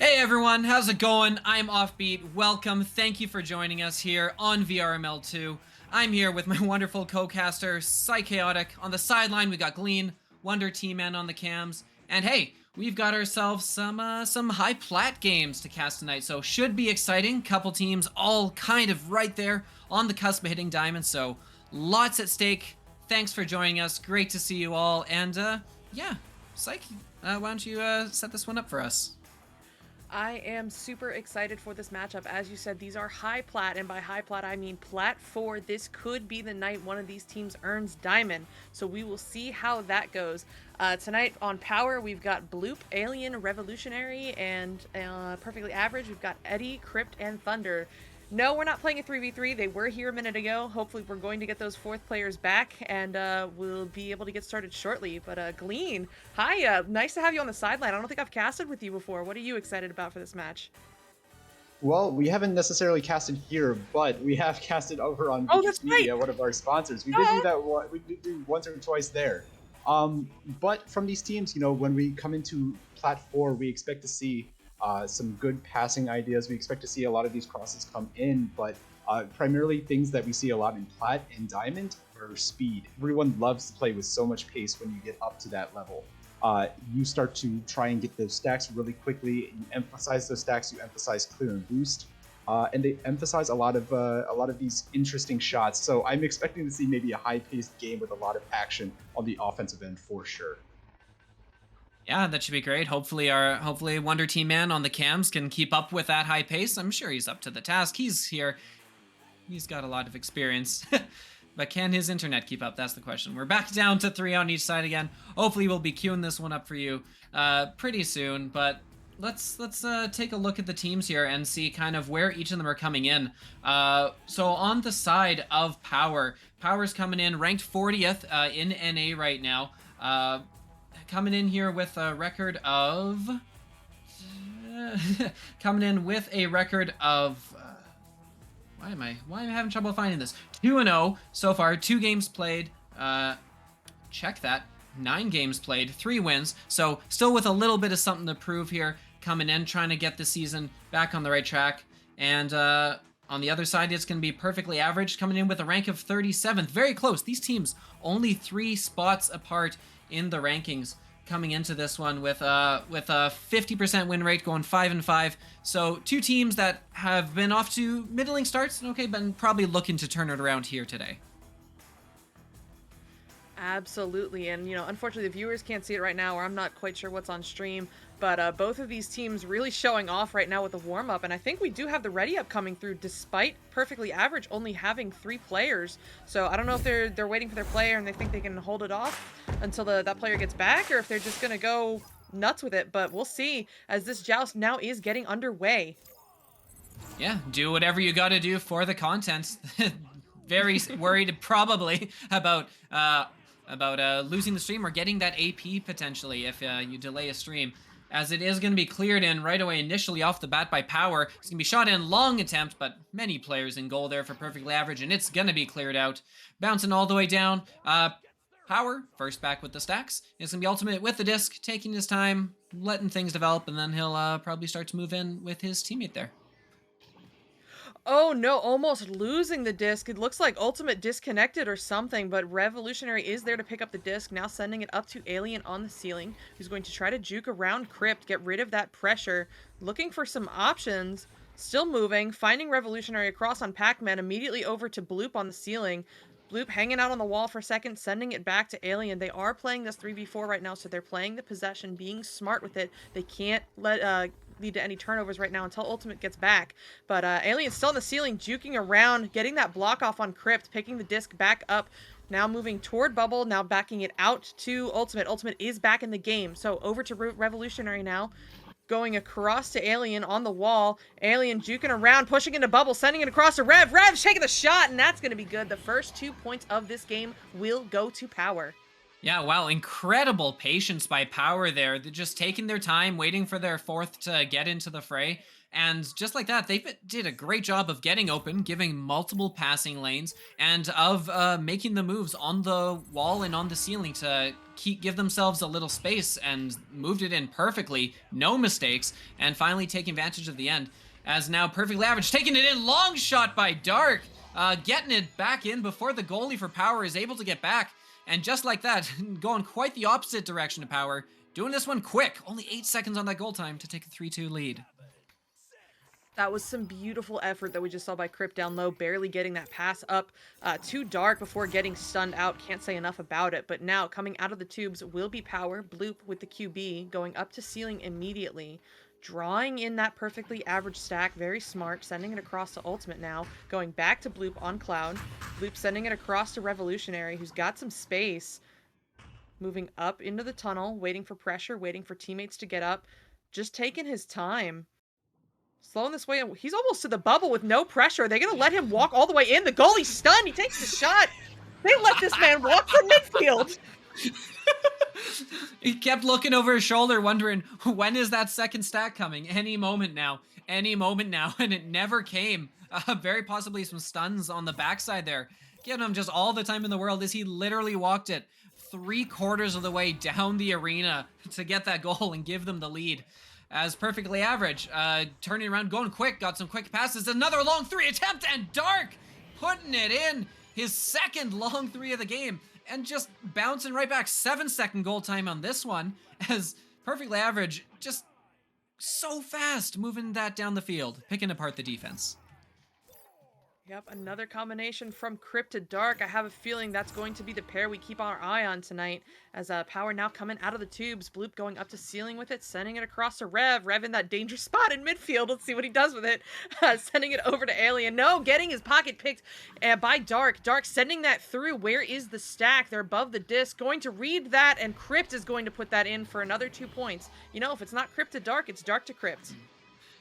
Hey everyone, how's it going? I'm Offbeat. Welcome. Thank you for joining us here on VRML 2. I'm here with my wonderful co-caster, Psychaotic. On the sideline, we got Glean, Wonder T-Man on the cams, and hey, we've got ourselves some high plat games to cast tonight, so should be exciting. Couple teams all kind of right there on the cusp of hitting diamond, so lots at stake. Thanks for joining us. Great to see you all, and yeah, Psych, why don't you set this one up for us? I am super excited for this matchup. As you said, these are high plat, and by high plat, I mean plat 4. This could be the night one of these teams earns diamond, so we will see how that goes. Tonight on Power, we've got Bloop, Alien, Revolutionary, and Perfectly Average. We've got Eddie, Crypt, and Thunder. No, we're not playing a 3v3. They were here a minute ago. Hopefully, we're going to get those fourth players back, and we'll be able to get started shortly. But Glean, hi. Nice to have you on the sideline. I don't think I've casted with you before. What are you excited about for this match? Well, we haven't necessarily casted here, but we have casted over on That's Media, right. one of our sponsors. We did do that. We did do once or twice there. But from these teams, when we come into Plat 4, we expect to see some good passing ideas. We expect to see a lot of these crosses come in, but primarily things that we see a lot in Plat and Diamond are speed. Everyone loves to play with so much pace when you get up to that level. You start to try and get those stacks really quickly. You emphasize those stacks. You emphasize clear and boost, and they emphasize a lot of these interesting shots. So I'm expecting to see maybe a high-paced game with a lot of action on the offensive end for sure. Yeah, that should be great. Hopefully Wonder Team Man on the cams can keep up with that high pace. I'm sure he's up to the task. He's here. He's got a lot of experience. But can his internet keep up? That's the question. We're back down to 3 on each side again. Hopefully we'll be queuing this one up for you pretty soon. But let's take a look at the teams here and see kind of where each of them are coming in. So on the side of Power's coming in ranked 40th in NA right now. Coming in here with a record of why am I having trouble finding this? 2-0 so far, 2 games played. Check that. 9 games played, 3 wins. So still with a little bit of something to prove here. Coming in, trying to get the season back on the right track. And on the other side, it's going to be Perfectly Average, coming in with a rank of 37th. Very close. These teams only 3 spots apart in the rankings coming into this one with a 50% win rate, going 5-5. So 2 teams that have been off to middling starts, okay, but probably looking to turn it around here today. Absolutely, and unfortunately the viewers can't see it right now, or I'm not quite sure what's on stream, but both of these teams really showing off right now with the warm-up, and I think we do have the ready-up coming through despite Perfectly Average only having 3 players. So I don't know if they're waiting for their player and they think they can hold it off until that player gets back, or if they're just gonna go nuts with it, but we'll see as this joust now is getting underway. Yeah, do whatever you gotta do for the content. Very worried probably about losing the stream or getting that AP potentially if you delay a stream, as it is going to be cleared in right away initially off the bat by Power. It's going to be shot in, long attempt, but many players in goal there for Perfectly Average, and it's going to be cleared out. Bouncing all the way down. Power, first back with the stacks. It's going to be Ultimate with the disc, taking his time, letting things develop, and then he'll probably start to move in with his teammate there. Oh no, almost losing the disc. It looks like Ultimate disconnected or something, but Revolutionary is there to pick up the disc, now sending it up to Alien on the ceiling, who's going to try to juke around Crypt, get rid of that pressure, looking for some options, still moving, finding Revolutionary across on Pac-Man, immediately over to Bloop on the ceiling. Bloop hanging out on the wall for a second, sending it back to Alien. They are playing this 3v4 right now, so they're playing the possession, being smart with it. They can't let lead to any turnovers right now until Ultimate gets back. But Alien's still on the ceiling, juking around, getting that block off on Crypt, picking the disc back up. Now moving toward Bubble, now backing it out to Ultimate. Ultimate is back in the game. So over to Revolutionary now. Going across to Alien on the wall. Alien juking around, pushing into Bubble, sending it across to Rev. Rev taking the shot, and that's going to be good. The first 2 points of this game will go to Power. Yeah, wow, incredible patience by Power there. They're just taking their time, waiting for their fourth to get into the fray. And just like that, they did a great job of getting open, giving multiple passing lanes, and of making the moves on the wall and on the ceiling to give themselves a little space, and moved it in perfectly, no mistakes, and finally taking advantage of the end. As now Perfectly Average, taking it in, long shot by Dark, getting it back in before the goalie for Power is able to get back. And just like that, going quite the opposite direction to Power, doing this one quick, only 8 seconds on that goal time to take a 3-2 lead. That was some beautiful effort that we just saw by Crypt down low, barely getting that pass up to Dark before getting stunned out. Can't say enough about it. But now, coming out of the tubes will be Power. Bloop with the QB, going up to ceiling immediately. Drawing in that Perfectly Average stack, very smart, sending it across to Ultimate now. Going back to Bloop on Cloud. Bloop sending it across to Revolutionary, who's got some space. Moving up into the tunnel, waiting for pressure, waiting for teammates to get up. Just taking his time. Slowing this way, he's almost to the bubble with no pressure. Are they going to let him walk all the way in? The goalie's stunned. He takes the shot. They let this man walk from midfield. He kept looking over his shoulder, wondering, when is that second stack coming? Any moment now. Any moment now. And it never came. Very possibly some stuns on the backside there. Giving him just all the time in the world as he literally walked it 3/4 of the way down the arena to get that goal and give them the lead. As Perfectly Average, turning around, going quick, got some quick passes, another long 3 attempt, and Dark putting it in, his second long 3 of the game, and just bouncing right back. 7-second goal time on this one, as Perfectly Average just so fast moving that down the field, picking apart the defense. Yep, another combination from Crypt to Dark. I have a feeling that's going to be the pair we keep our eye on tonight. As Power now coming out of the tubes. Bloop going up to ceiling with it, sending it across to Rev. Rev in that dangerous spot in midfield. Let's see what he does with it. Sending it over to Alien. No, getting his pocket picked by Dark. Dark sending that through. Where is the stack? They're above the disc. Going to read that, and Crypt is going to put that in for another 2 points. You know, if it's not Crypt to Dark, it's Dark to Crypt.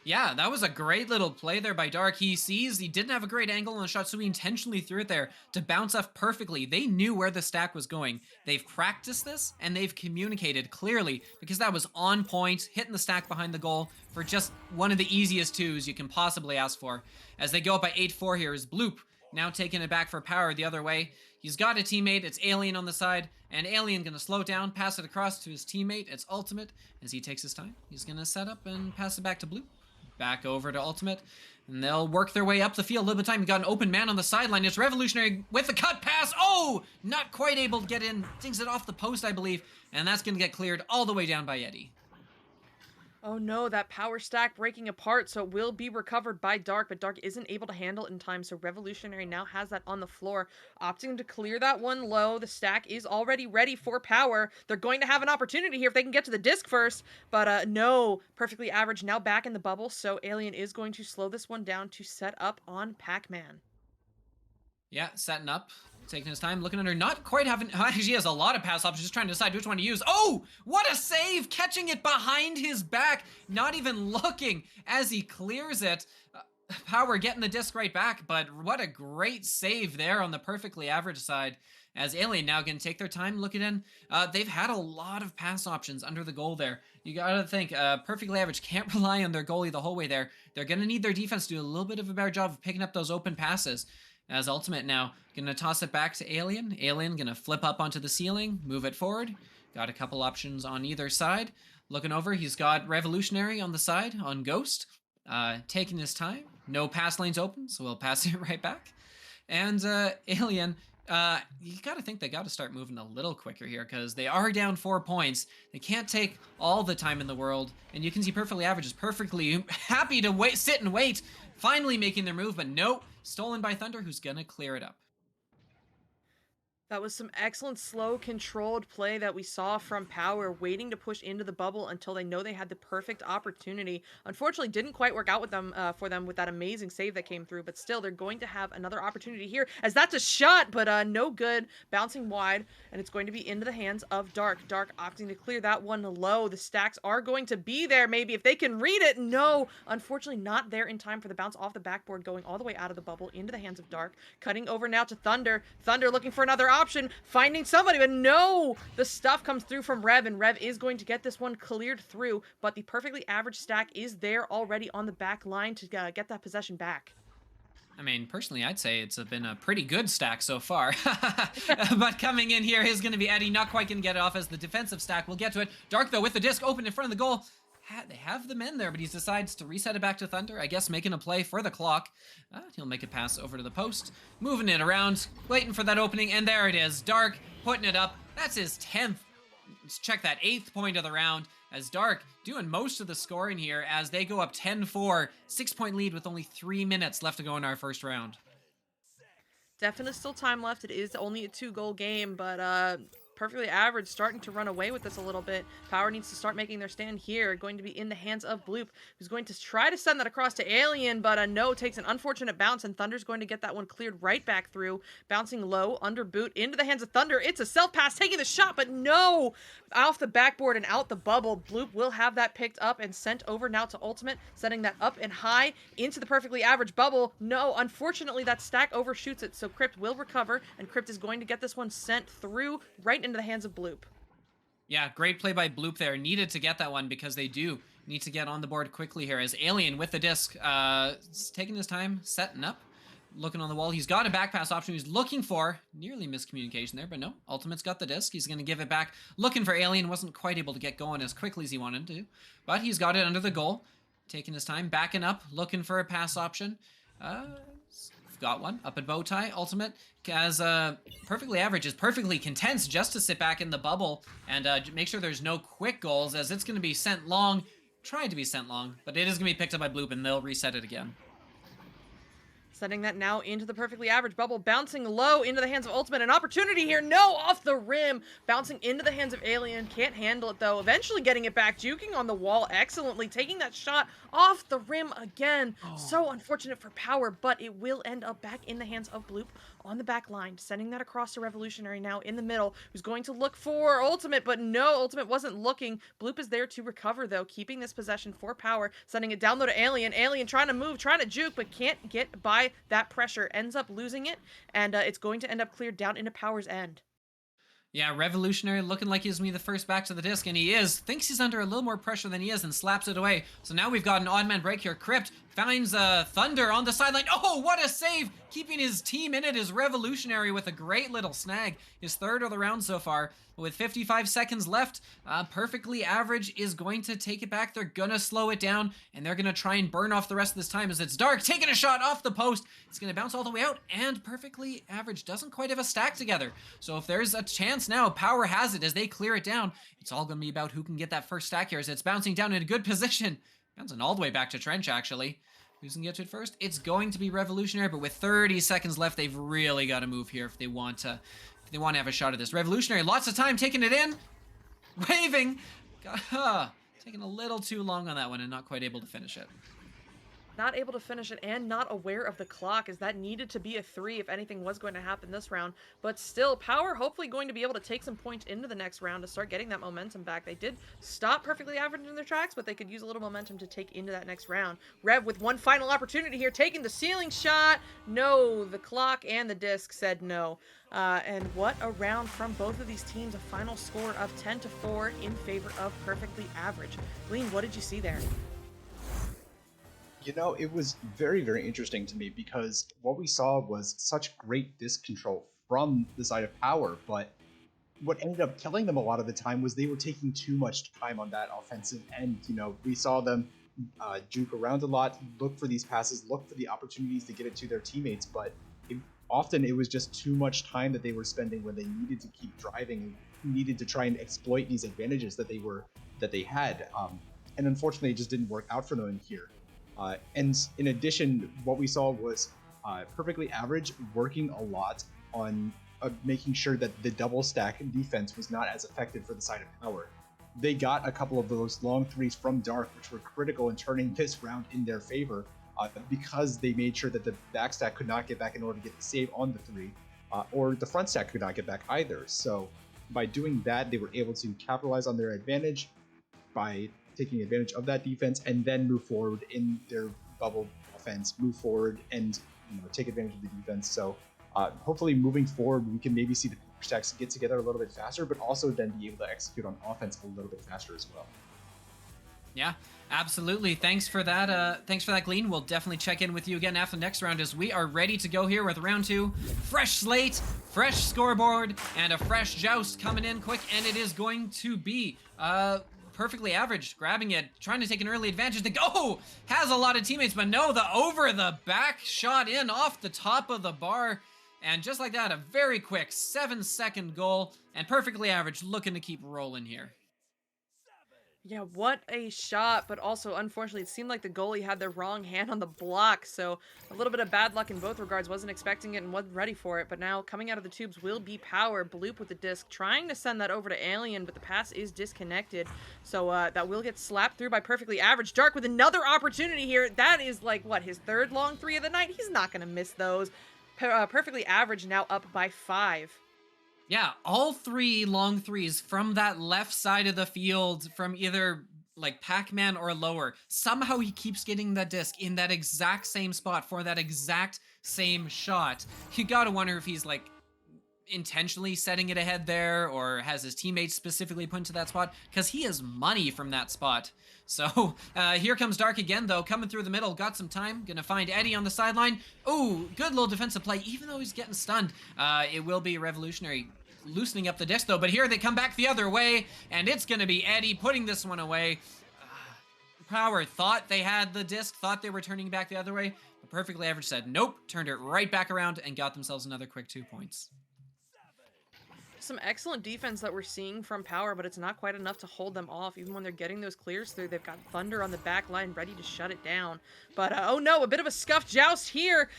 Yeah, that was a great little play there by Dark. He sees he didn't have a great angle on the shot, so he intentionally threw it there to bounce off perfectly. They knew where the stack was going. They've practiced this, and they've communicated clearly, because that was on point, hitting the stack behind the goal for just one of the easiest 2s you can possibly ask for. As they go up by 8-4 here is Bloop, now taking it back for Power the other way. He's got a teammate, it's Alien on the side, and Alien gonna slow it down, pass it across to his teammate, it's Ultimate. As he takes his time, he's gonna set up and pass it back to Bloop. Back over to Ultimate, and they'll work their way up the field. A little bit of time. You got an open man on the sideline. It's Revolutionary with the cut pass. Oh, not quite able to get in. Dings it off the post, I believe, and that's going to get cleared all the way down by Eddie. Oh no, that Power stack breaking apart, so it will be recovered by Dark, but Dark isn't able to handle it in time, so Revolutionary now has that on the floor, opting to clear that one low. The stack is already ready for Power. They're going to have an opportunity here if they can get to the disc first, but no, Perfectly Average now back in the bubble, so Alien is going to slow this one down to set up on Pac-Man. Yeah, setting up. Taking his time, looking under, not quite having, actually he has a lot of pass options, just trying to decide which one to use. Oh, what a save, catching it behind his back, not even looking as he clears it. Power getting the disc right back, but what a great save there on the Perfectly Average side. As Alien now going to take their time looking in. They've had a lot of pass options under the goal there. You gotta think, Perfectly Average can't rely on their goalie the whole way there. They're gonna need their defense to do a little bit of a better job of picking up those open passes. As Ultimate now gonna toss it back to Alien. Alien gonna flip up onto the ceiling, move it forward. Got a couple options on either side. Looking over, he's got Revolutionary on the side on Ghost. Taking his time. No pass lanes open, so we'll pass it right back. And Alien, you gotta think they gotta start moving a little quicker here, because they are down 4 points. They can't take all the time in the world, and you can see Perfectly Average is perfectly happy to wait, sit and wait, finally making their move, but nope, stolen by Thunder, who's gonna clear it up. That was some excellent slow controlled play that we saw from Power, waiting to push into the bubble until they know they had the perfect opportunity. Unfortunately, didn't quite work out with them for them with that amazing save that came through, but still they're going to have another opportunity here as that's a shot, but no good, bouncing wide, and it's going to be into the hands of Dark. Dark opting to clear that one low. The stacks are going to be there maybe if they can read it. No, unfortunately not there in time for the bounce off the backboard, going all the way out of the bubble into the hands of Dark. Cutting over now to Thunder. Thunder looking for another option, finding somebody, but no! The stuff comes through from Rev, and Rev is going to get this one cleared through, but the perfectly average stack is there already on the back line to get that possession back. I mean, personally, I'd say it's been a pretty good stack so far. But coming in here is going to be Eddie, not quite going to get it off as the defensive stack. We'll get to it. Dark, though, with the disc open in front of the goal. They have the men there, but he decides to reset it back to Thunder, I guess making a play for the clock. He'll make a pass over to the post, moving it around, waiting for that opening, and there it is. Dark putting it up. That's his 10th. Let's check that 8th point of the round, as Dark doing most of the scoring here as they go up 10-4, 6-point lead with only 3 minutes left to go in our first round. Definitely still time left. It is only a 2-goal game, but perfectly average starting to run away with this a little bit. Power needs to start making their stand here. Going to be in the hands of Bloop, who's going to try to send that across to Alien, but no, takes an unfortunate bounce, and Thunder's going to get that one cleared right back through. Bouncing low, under boot, into the hands of Thunder. It's a self-pass, taking the shot, but no! Off the backboard and out the bubble. Bloop will have that picked up and sent over now to Ultimate, setting that up and high into the perfectly average bubble. No, unfortunately, that stack overshoots it, so Crypt will recover, and Crypt is going to get this one sent through right into the hands of Bloop. Yeah, great play by Bloop there. Needed to get that one because they do need to get on the board quickly here as Alien with the disc, taking his time, setting up, looking on the wall. He's got a back pass option he's looking for. Nearly miscommunication there, but no. Ultimate's got the disc. He's going to give it back. Looking for Alien. Wasn't quite able to get going as quickly as he wanted to, but he's got it under the goal. Taking his time, backing up, looking for a pass option. Got one up at Bowtie. Ultimate as perfectly average is perfectly content just to sit back in the bubble and make sure there's no quick goals, as it's going to be sent long. Tried to be sent long, but it is going to be picked up by Bloop and they'll reset it again. Sending that now into the perfectly average bubble, bouncing low into the hands of Ultimate. An opportunity here, no, off the rim. Bouncing into the hands of Alien, can't handle it though. Eventually getting it back, juking on the wall excellently, taking that shot off the rim again. Oh. So unfortunate for Power, but it will end up back in the hands of Bloop on the back line. Sending that across to Revolutionary now in the middle, who's going to look for Ultimate, but no, Ultimate wasn't looking. Bloop is there to recover though, keeping this possession for Power, sending it down low to Alien. Alien trying to move, trying to juke, but can't get by that pressure, ends up losing it, and it's going to end up cleared down into Power's end. Yeah, Revolutionary looking like he's going to be the first back to the disc, and he is. Thinks he's under a little more pressure than he is and slaps it away. So now we've got an odd man break here. Crypt finds Thunder on the sideline. Oh, what a save! Keeping his team in it is Revolutionary with a great little snag. His 3rd of the round so far. With 55 seconds left, perfectly average is going to take it back. They're going to slow it down, and they're going to try and burn off the rest of this time as it's Dark taking a shot off the post. It's going to bounce all the way out, and perfectly average doesn't quite have a stack together. So if there's a chance now, Power has it as they clear it down. It's all going to be about who can get that first stack here as it's bouncing down in a good position. Bouncing all the way back to Trench, actually. Who's going to get to it first? It's going to be Revolutionary, but with 30 seconds left, they've really got to move here if they want to have a shot at this. Revolutionary, lots of time taking it in. Waving. Taking a little too long on that one and not quite able to finish it. Not able to finish it and not aware of the clock, as that needed to be a 3 if anything was going to happen this round. But still, Power hopefully going to be able to take some points into the next round to start getting that momentum back. They did stop perfectly average in their tracks, but they could use a little momentum to take into that next round. Rev with one final opportunity here, taking the ceiling shot. No, the clock and the disc said no. And what a round from both of these teams. A final score of 10-4 in favor of perfectly average. Lean, what did you see there? You know, it was very, very interesting to me because what we saw was such great disc control from the side of Power, but what ended up killing them a lot of the time was they were taking too much time on that offensive end. You know, we saw them juke around a lot, look for these passes, look for the opportunities to get it to their teammates, but often it was just too much time that they were spending when they needed to keep driving and needed to try and exploit these advantages that they had. And unfortunately, it just didn't work out for them in here. And in addition, what we saw was perfectly average working a lot on making sure that the double stack defense was not as effective for the side of Power. They got a couple of those long threes from Dark, which were critical in turning this round in their favor, because they made sure that the back stack could not get back in order to get the save on the three, or the front stack could not get back either. So by doing that, they were able to capitalize on their advantage by taking advantage of that defense and then move forward in their bubble offense, move forward and take advantage of the defense. So hopefully moving forward, we can maybe see the power stacks get together a little bit faster, but also then be able to execute on offense a little bit faster as well. Yeah, absolutely. Thanks for that, Glean. We'll definitely check in with you again after the next round as we are ready to go here with round 2. Fresh slate, fresh scoreboard, and a fresh joust coming in quick, and it is going to be perfectly average, grabbing it, trying to take an early advantage. The go has a lot of teammates, but no, the over the back shot in off the top of the bar. And just like that, a very quick 7-second goal, and perfectly average looking to keep rolling here. Yeah, what a shot, but also, unfortunately, it seemed like the goalie had the wrong hand on the block, so a little bit of bad luck in both regards. Wasn't expecting it and wasn't ready for it, but now coming out of the tubes will be Power. Bloop with the disc, trying to send that over to Alien, but the pass is disconnected, so that will get slapped through by perfectly average. Dark with another opportunity here. That is, like, what, his third long three of the night? He's not going to miss those. Perfectly average now up by 5. Yeah, all 3 long threes from that left side of the field from either like Pac-Man or lower. Somehow he keeps getting the disc in that exact same spot for that exact same shot. You gotta wonder if he's like intentionally setting it ahead there or has his teammates specifically put into that spot, because he is money from that spot. So here comes Dark again, though, coming through the middle. Got some time. Gonna find Eddie on the sideline. Ooh, good little defensive play, even though he's getting stunned. It will be Revolutionary loosening up the disc, though. But here they come back the other way, and it's gonna be Eddie putting this one away. Power thought they had the disc, thought they were turning back the other way. But perfectly average said nope, turned it right back around and got themselves another quick 2 points. Some excellent defense that we're seeing from Power, but it's not quite enough to hold them off. Even when they're getting those clears through, they've got Thunder on the back line ready to shut it down. But, oh no, a bit of a scuffed joust here.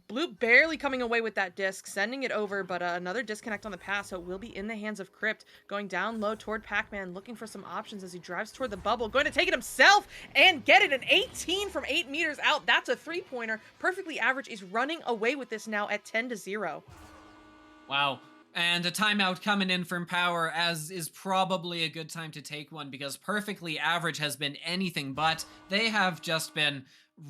Blue barely coming away with that disc, sending it over, but another disconnect on the pass, so it will be in the hands of Crypt. Going down low toward Pac-Man, looking for some options as he drives toward the bubble. Going to take it himself and get it. An 18 from 8 meters out. That's a 3-pointer. Perfectly average is running away with this now at 10-0. Wow. And a timeout coming in from Power, as is probably a good time to take one, because perfectly average has been anything but. They have just been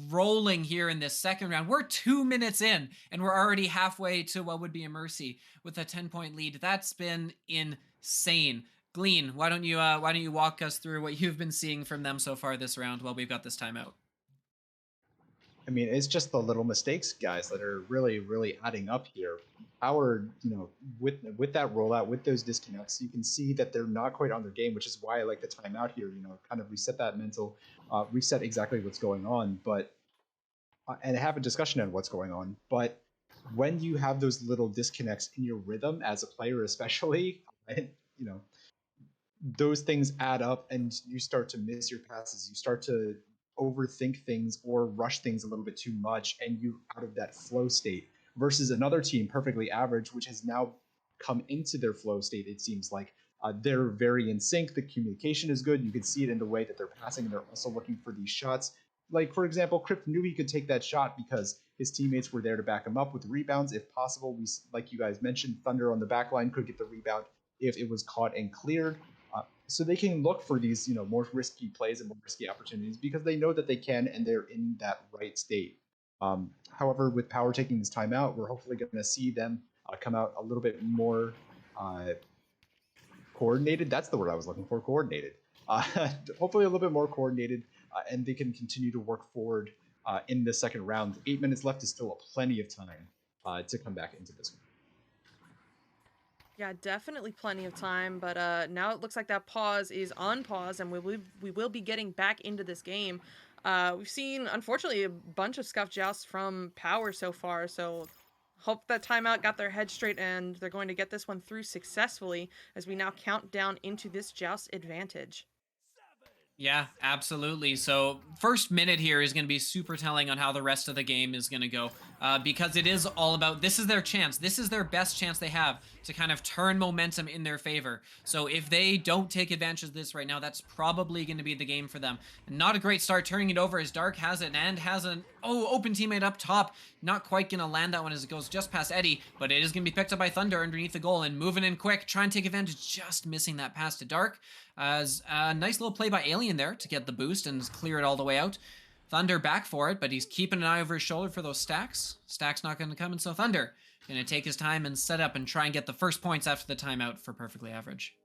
rolling here in this second round. We're 2 minutes in, and we're already halfway to what would be a mercy with a 10-point lead. That's been insane. Glean, why don't you walk us through what you've been seeing from them so far this round while we've got this timeout? I mean, it's just the little mistakes, guys, that are really, really adding up here. Power, with that rollout, with those disconnects, you can see that they're not quite on their game, which is why I like the timeout here. Kind of reset that mental, reset exactly what's going on, but and have a discussion on what's going on. But when you have those little disconnects in your rhythm as a player, especially, you know, those things add up and you start to miss your passes. You start to overthink things or rush things a little bit too much, and you out of that flow state versus another team perfectly average, which has now come into their flow state. It seems like they're very in sync. The communication is good. You can see it in the way that they're passing. They're also looking for these shots. Like, for example, Crypt knew he could take that shot because his teammates were there to back him up with rebounds if possible. Like you guys mentioned, Thunder on the back line could get the rebound if it was caught and cleared. So they can look for these, more risky plays and more risky opportunities because they know that they can and they're in that right state. However, with Power taking this time out, we're hopefully going to see them come out a little bit more coordinated. That's the word I was looking for, coordinated. Hopefully a little bit more coordinated, and they can continue to work forward in the second round. 8 minutes left is still plenty of time to come back into this one. Yeah, definitely plenty of time, but now it looks like that pause is on pause, and we will be getting back into this game. We've seen, unfortunately, a bunch of scuffed jousts from Power so far, so hope that timeout got their head straight and they're going to get this one through successfully as we now count down into this joust advantage. Yeah, absolutely. So, first minute here is going to be super telling on how the rest of the game is going to go, because it is all about this is their chance. This is their best chance they have to kind of turn momentum in their favor. So, if they don't take advantage of this right now, that's probably going to be the game for them. And not a great start turning it over as Dark has it and has an open teammate up top. Not quite going to land that one as it goes just past Eddie, but it is going to be picked up by Thunder underneath the goal and moving in quick, trying to take advantage, just missing that pass to Dark. As a nice little play by Alien there to get the boost and clear it all the way out. Thunder back for it, but he's keeping an eye over his shoulder for those stacks. Stacks not going to come, and so Thunder going to take his time and set up and try and get the first points after the timeout for perfectly average.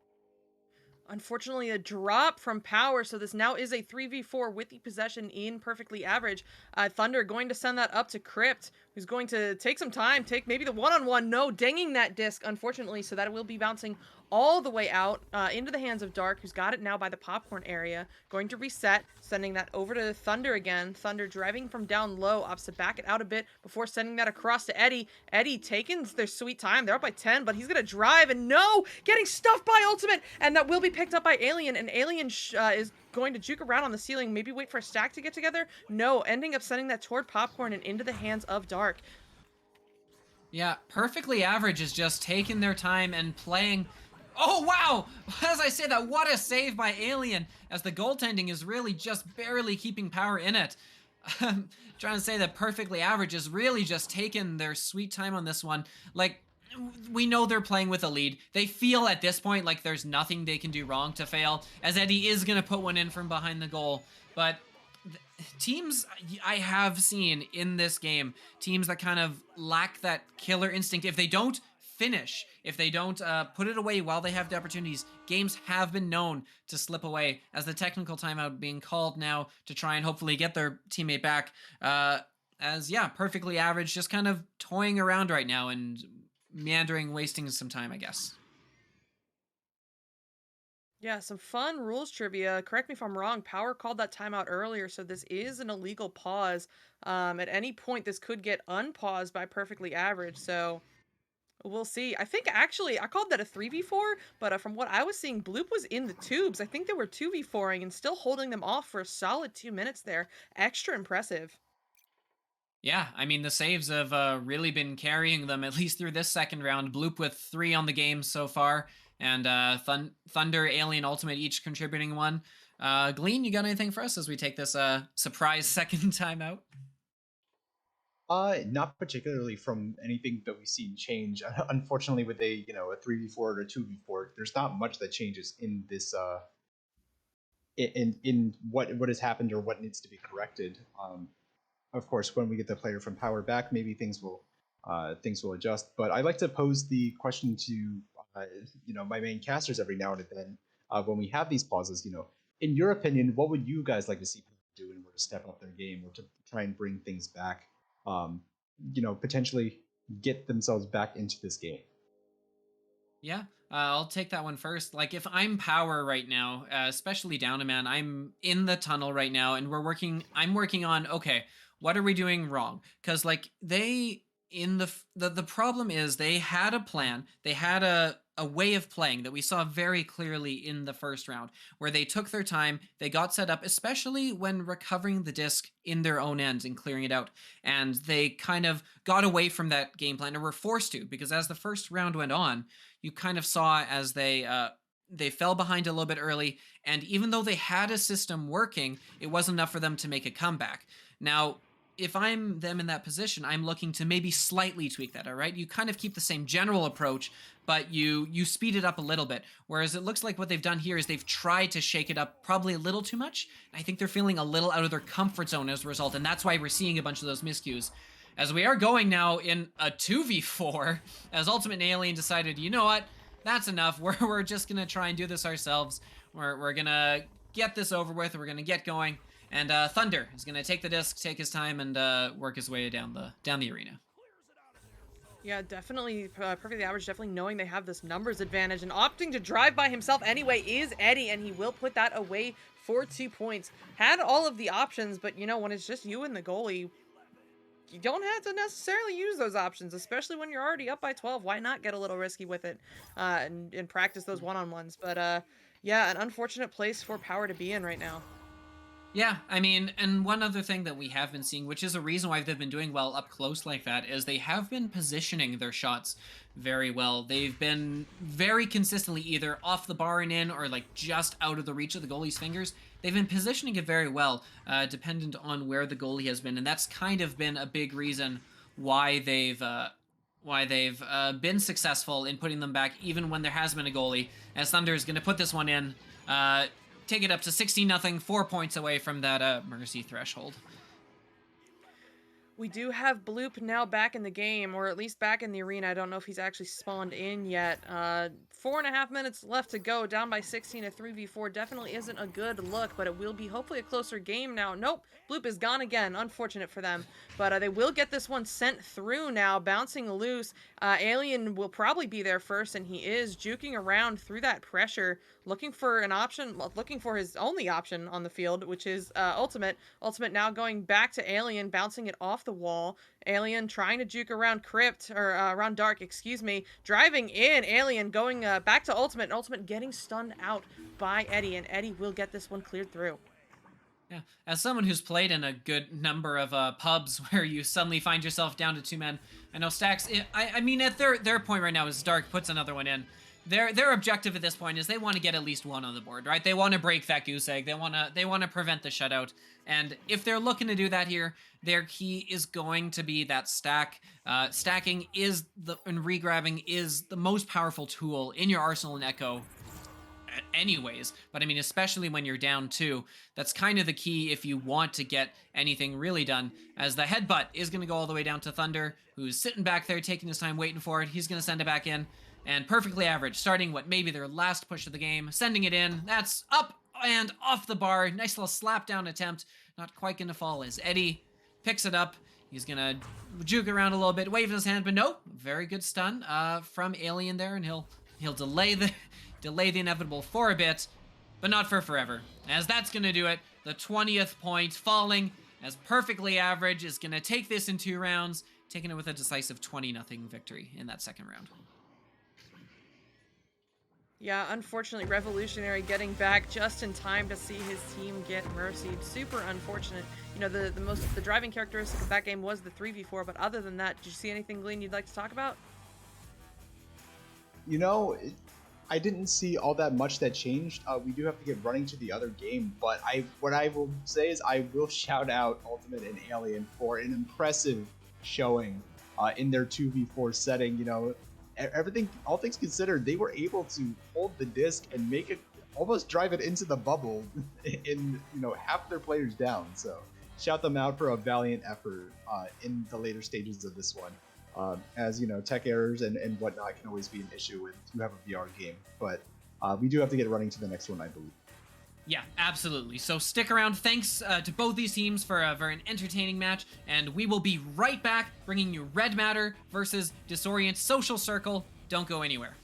Unfortunately, a drop from Power, so this now is a 3v4 with the possession in perfectly average. Thunder going to send that up to Crypt, who's going to take some time, take maybe the one-on-one, no, dinging that disc, unfortunately, so that it will be bouncing all the way out into the hands of Dark, who's got it now by the popcorn area. Going to reset, sending that over to Thunder again. Thunder driving from down low, opts to back it out a bit before sending that across to Eddie. Eddie taking their sweet time. They're up by 10, but he's going to drive, and no! Getting stuffed by Ultimate, and that will be picked up by Alien, and Alien is going to juke around on the ceiling, maybe wait for a stack to get together. No, ending up sending that toward Popcorn and into the hands of Dark. Yeah, perfectly average is just taking their time and playing. Oh, wow! As I say that, what a save by Alien, as the goaltending is really just barely keeping Power in it. I'm trying to say that perfectly average is really just taking their sweet time on this one. Like, we know they're playing with a lead. They feel at this point like there's nothing they can do wrong to fail, as Eddie is going to put one in from behind the goal. But teams I have seen in this game, teams that kind of lack that killer instinct, if they don't finish, if they don't put it away while they have the opportunities, games have been known to slip away, as the technical timeout being called now to try and hopefully get their teammate back. As, yeah, perfectly average, just kind of toying around right now and meandering, wasting some time, I guess. Yeah, some fun rules trivia. Correct me if I'm wrong. Power called that timeout earlier, so this is an illegal pause. At any point, this could get unpaused by perfectly average. So we'll see. I think actually I called that a 3v4, but from what I was seeing, Bloop was in the tubes. I think they were 2v4ing and still holding them off for a solid 2 minutes there. Extra impressive. Yeah, I mean, the saves have really been carrying them, at least through this second round. Bloop with 3 on the game so far, and Thunder, Alien, Ultimate each contributing 1. Glean, you got anything for us as we take this surprise second time out? Not particularly from anything that we've seen change. Unfortunately, with a 3v4 or a 2v4, there's not much that changes in this in what has happened or what needs to be corrected. Of course, when we get the player from Power back, maybe things will adjust. But I like to pose the question to my main casters every now and then when we have these pauses. In your opinion, what would you guys like to see people do in order to step up their game or to try and bring things back? Potentially get themselves back into this game. Yeah, I'll take that one first. Like, if I'm Power right now, especially down a man, I'm in the tunnel right now, and I'm working on, okay, what are we doing wrong? Because like the problem is they had a plan, they had a way of playing that we saw very clearly in the first round, where they took their time, they got set up, especially when recovering the disc in their own end and clearing it out, and they kind of got away from that game plan, or were forced to, because as the first round went on, you kind of saw as they fell behind a little bit early, and even though they had a system working, it wasn't enough for them to make a comeback. Now, if I'm them in that position, I'm looking to maybe slightly tweak that, all right? You kind of keep the same general approach, but you speed it up a little bit. Whereas it looks like what they've done here is they've tried to shake it up probably a little too much. I think they're feeling a little out of their comfort zone as a result, and that's why we're seeing a bunch of those miscues. As we are going now in a 2v4, as Ultimate and Alien decided, you know what? That's enough. We're just going to try and do this ourselves. We're going to get this over with. We're going to get going. And Thunder is going to take the disc, take his time, and work his way down the arena. Yeah, definitely perfectly average, definitely knowing they have this numbers advantage and opting to drive by himself anyway is Eddie, and he will put that away for 2 points. Had all of the options, but when it's just you and the goalie, you don't have to necessarily use those options, especially when you're already up by 12. Why not get a little risky with it and practice those one-on-ones? But Yeah, an unfortunate place for Power to be in right now. Yeah, I mean, and one other thing that we have been seeing, which is a reason why they've been doing well up close like that, is they have been positioning their shots very well. They've been very consistently either off the bar and in, or like just out of the reach of the goalie's fingers. They've been positioning it very well, dependent on where the goalie has been, and that's kind of been a big reason why they've been successful in putting them back, even when there has been a goalie. As Thunder is going to put this one in. Take it up to 16-0, 4 points away from that mercy threshold. We do have Bloop now back in the game, or at least back in the arena. I don't know if he's actually spawned in yet. 4.5 minutes left to go, down by 16 at 3v4. Definitely isn't a good look, but it will be hopefully a closer game now. Nope, Bloop is gone again. Unfortunate for them. But they will get this one sent through now, bouncing loose. Alien will probably be there first, and he is juking around through that pressure, looking for an option, looking for his only option on the field, which is Ultimate. Ultimate now going back to Alien, bouncing it off the wall. Alien trying to juke around Crypt, or around Dark, excuse me. Driving in, Alien going back to Ultimate, Ultimate getting stunned out by Eddie, and Eddie will get this one cleared through. Yeah, as someone who's played in a good number of pubs where you suddenly find yourself down to 2 men, I know Stacks. I mean, at their point right now is Dark puts another one in. Their objective at this point is they want to get at least one on the board, right? They want to break that goose egg. They want to prevent the shutout. And if they're looking to do that here, their key is going to be that stack. Stacking and regrabbing is the most powerful tool in your arsenal in Echo anyways, but I mean, especially when you're down 2, that's kind of the key if you want to get anything really done, as the headbutt is going to go all the way down to Thunder, who's sitting back there taking his time waiting for it. He's going to send it back in, and perfectly average, starting what maybe their last push of the game, sending it in. That's up and off the bar. Nice little slap down attempt, not quite going to fall as Eddie picks it up. He's going to juke around a little bit, wave his hand, but no, very good stun from Alien there, and he'll delay the inevitable for a bit, but not for forever, as that's going to do it. The 20th point falling as perfectly average is going to take this in 2 rounds, taking it with a decisive 20-0 victory in that second round. Yeah, unfortunately, Revolutionary getting back just in time to see his team get mercied. Super unfortunate. You know, the driving characteristic of that game was the 3v4, but other than that, did you see anything, Glean, you'd like to talk about? You know, I didn't see all that much that changed. We do have to get running to the other game, but what I will say is I will shout out Ultimate and Alien for an impressive showing in their 2v4 setting. You know, all things considered, they were able to hold the disc and make it almost drive it into the bubble in half their players down. So shout them out for a valiant effort in the later stages of this one. As you know, tech errors and whatnot can always be an issue when you have a VR game, but we do have to get running to the next one, I believe. Yeah, absolutely. So stick around. Thanks to both these teams for an entertaining match, and we will be right back bringing you Red Matter versus Disorient Social Circle. Don't go anywhere.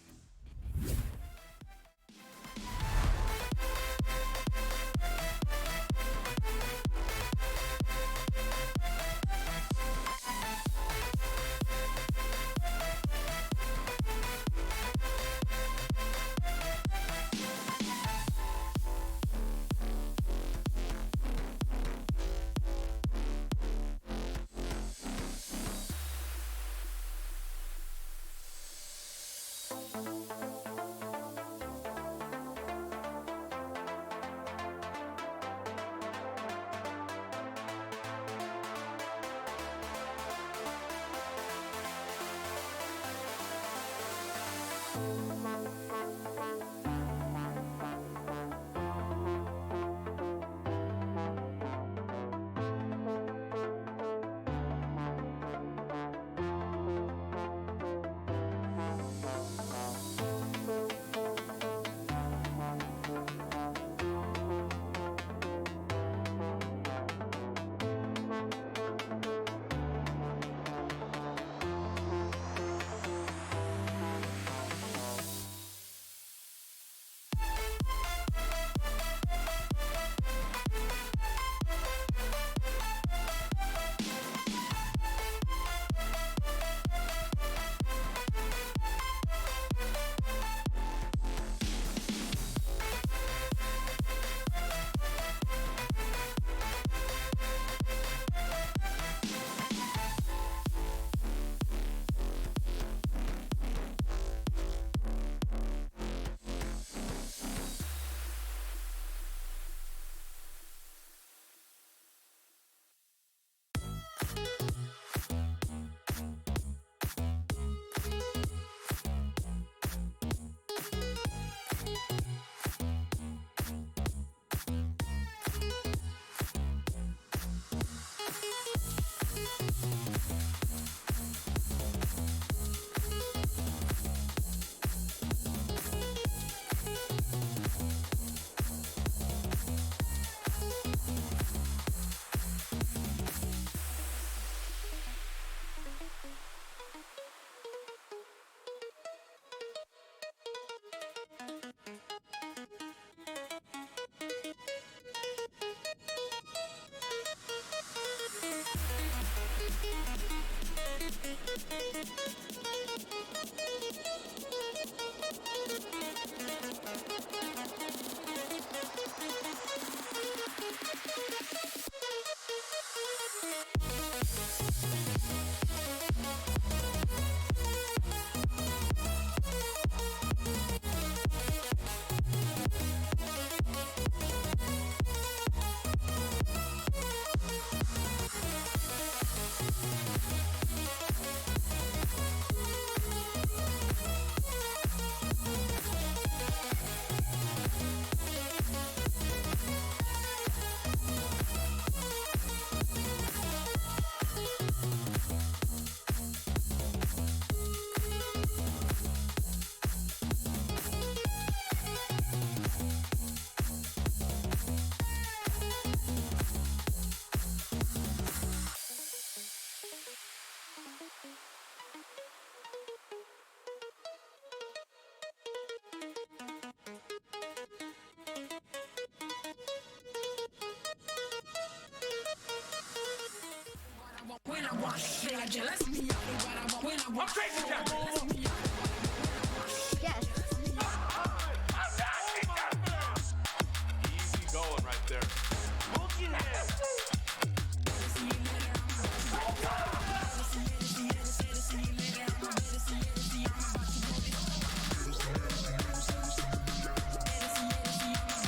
Easy going right there.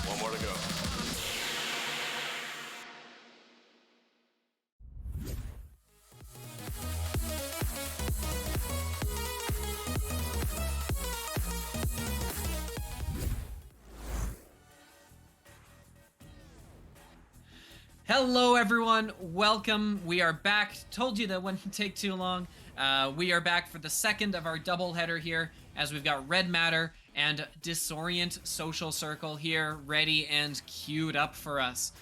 One more to go. Hello everyone, welcome. We are back. Told you that wouldn't take too long. We are back for the second of our doubleheader here, as we've got Red Matter and Disorient Social Circle here ready and queued up for us.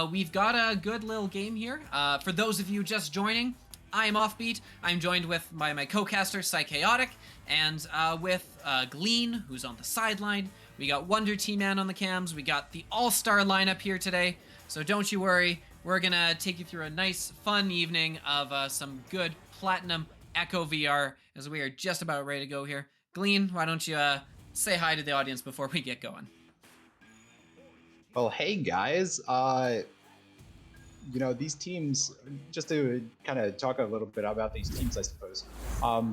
We've got a good little game here. For those of you just joining, I'm Offbeat. I'm joined with my co-caster, Psychaotic, and with Glean, who's on the sideline. We got Wonder T-Man on the cams. We got the all-star lineup here today. So don't you worry, we're gonna take you through a nice, fun evening of some good Platinum Echo VR, as we are just about ready to go here. Glean, why don't you say hi to the audience before we get going? Well, hey guys. These teams, just to kind of talk a little bit about these teams, I suppose. A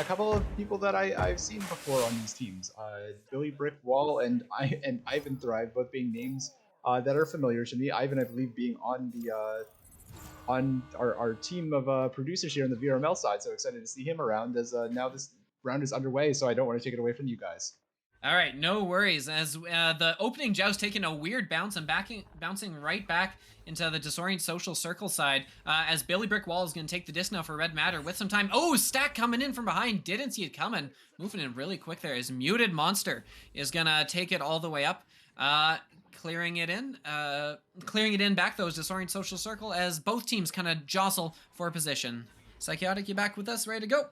couple of people that I've seen before on these teams, Billy Brickwall and Ivan Thrive, both being names that are familiar to me. Ivan, I believe, being on the on our team of producers here on the VRML side. So excited to see him around as now this round is underway. So I don't want to take it away from you guys. All right, no worries. As the opening joust taking a weird bounce and bouncing right back into the Disorient Social Circle side, as Billy Brickwall is going to take the disc now for Red Matter with some time. Oh, Stack coming in from behind. Didn't see it coming. Moving in really quick there. His Muted Monster is going to take it all the way up. Clearing it in back, those Disorient Social Circle, as both teams kind of jostle for position. Psychotic, you back with us? Ready to go?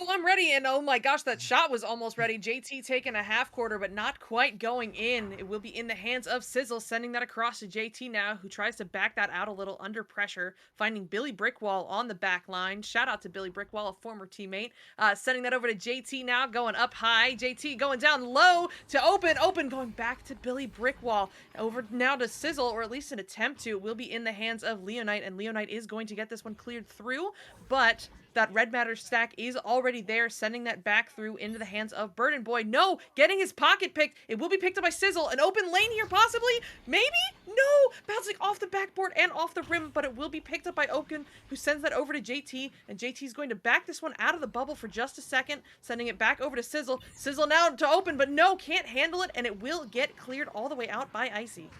Oh, I'm ready, and oh my gosh, that shot was almost ready. JT taking a half quarter, but not quite going in. It will be in the hands of Sizzle, sending that across to JT now, who tries to back that out a little under pressure, finding Billy Brickwall on the back line. Shout out to Billy Brickwall, a former teammate. Sending that over to JT now, going up high. JT going down low to Open, going back to Billy Brickwall. Over now to Sizzle, or at least an attempt to. It will be in the hands of Leonite, and Leonite is going to get this one cleared through, but that Red Matter stack is already there, sending that back through into the hands of Burden Boy. No, getting his pocket picked. It will be picked up by Sizzle. An open lane here, possibly? Maybe? No! Bouncing off the backboard and off the rim, but it will be picked up by Oaken, who sends that over to JT, and JT is going to back this one out of the bubble for just a second, sending it back over to Sizzle. Sizzle now to Open, but no, can't handle it, and it will get cleared all the way out by Icy.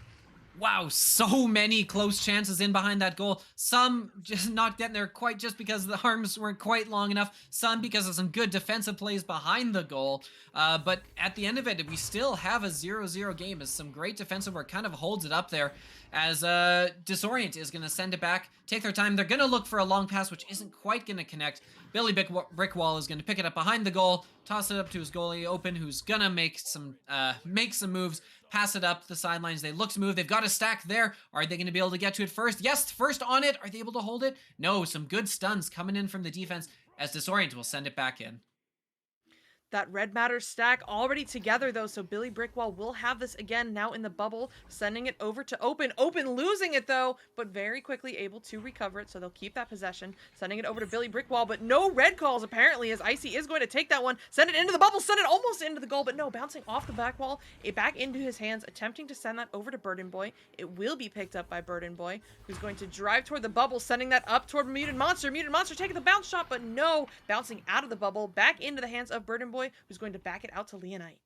Wow, so many close chances in behind that goal. Some just not getting there quite just because the arms weren't quite long enough. Some because of some good defensive plays behind the goal. But at the end of it, we still have a 0-0 game as some great defensive work kind of holds it up there. As Disorient is going to send it back, take their time. They're going to look for a long pass, which isn't quite going to connect. Billy Brickwall is going to pick it up behind the goal, toss it up to his goalie, Open, who's going to make some moves, pass it up the sidelines. They look to move. They've got a stack there. Are they going to be able to get to it first? Yes, first on it. Are they able to hold it? No, some good stuns coming in from the defense as Disorient will send it back in. That Red Matter stack already together, though, so Billy Brickwall will have this again now in the bubble, sending it over to Open. Open losing it, though, but very quickly able to recover it, so they'll keep that possession, sending it over to Billy Brickwall, but no red calls, apparently, as Icy is going to take that one, send it into the bubble, send it almost into the goal, but no, bouncing off the back wall, it back into his hands, attempting to send that over to Burden Boy. It will be picked up by Burden Boy, who's going to drive toward the bubble, sending that up toward Muted Monster. Muted Monster taking the bounce shot, but no, bouncing out of the bubble, back into the hands of Burden Boy, who's going to back it out to Leonite.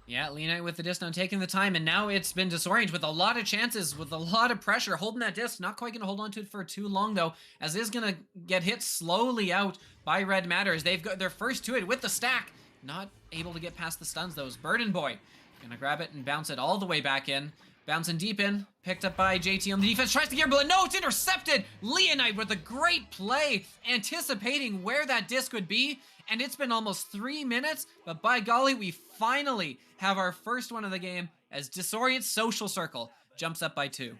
Yeah, Leonite with the disc now taking the time, and now it's been Disorient with a lot of chances, with a lot of pressure, holding that disc. Not quite going to hold on to it for too long, though, as it is going to get hit slowly out by Red Matter as they've got their first to it with the stack. Not able to get past the stuns, though, is Burden Boy. Going to grab it and bounce it all the way back in. Bouncing deep in, picked up by JT on the defense, tries to gamble, and no, it's intercepted! Leonite with a great play, anticipating where that disc would be, and it's been almost 3 minutes, but by golly, we finally have our first one of the game as Disorient Social Circle jumps up by 2.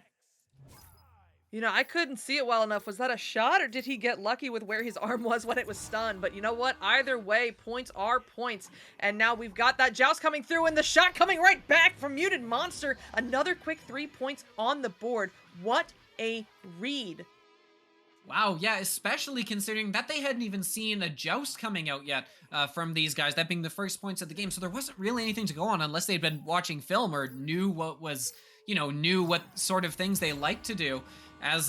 You know, I couldn't see it well enough. Was that a shot or did he get lucky with where his arm was when it was stunned? But you know what? Either way, points are points. And now we've got that joust coming through and the shot coming right back from Muted Monster. Another quick 3 points on the board. What a read. Wow, yeah, especially considering that they hadn't even seen a joust coming out yet from these guys, that being the first points of the game. So there wasn't really anything to go on unless they'd been watching film or knew what was, knew what sort of things they like to do. As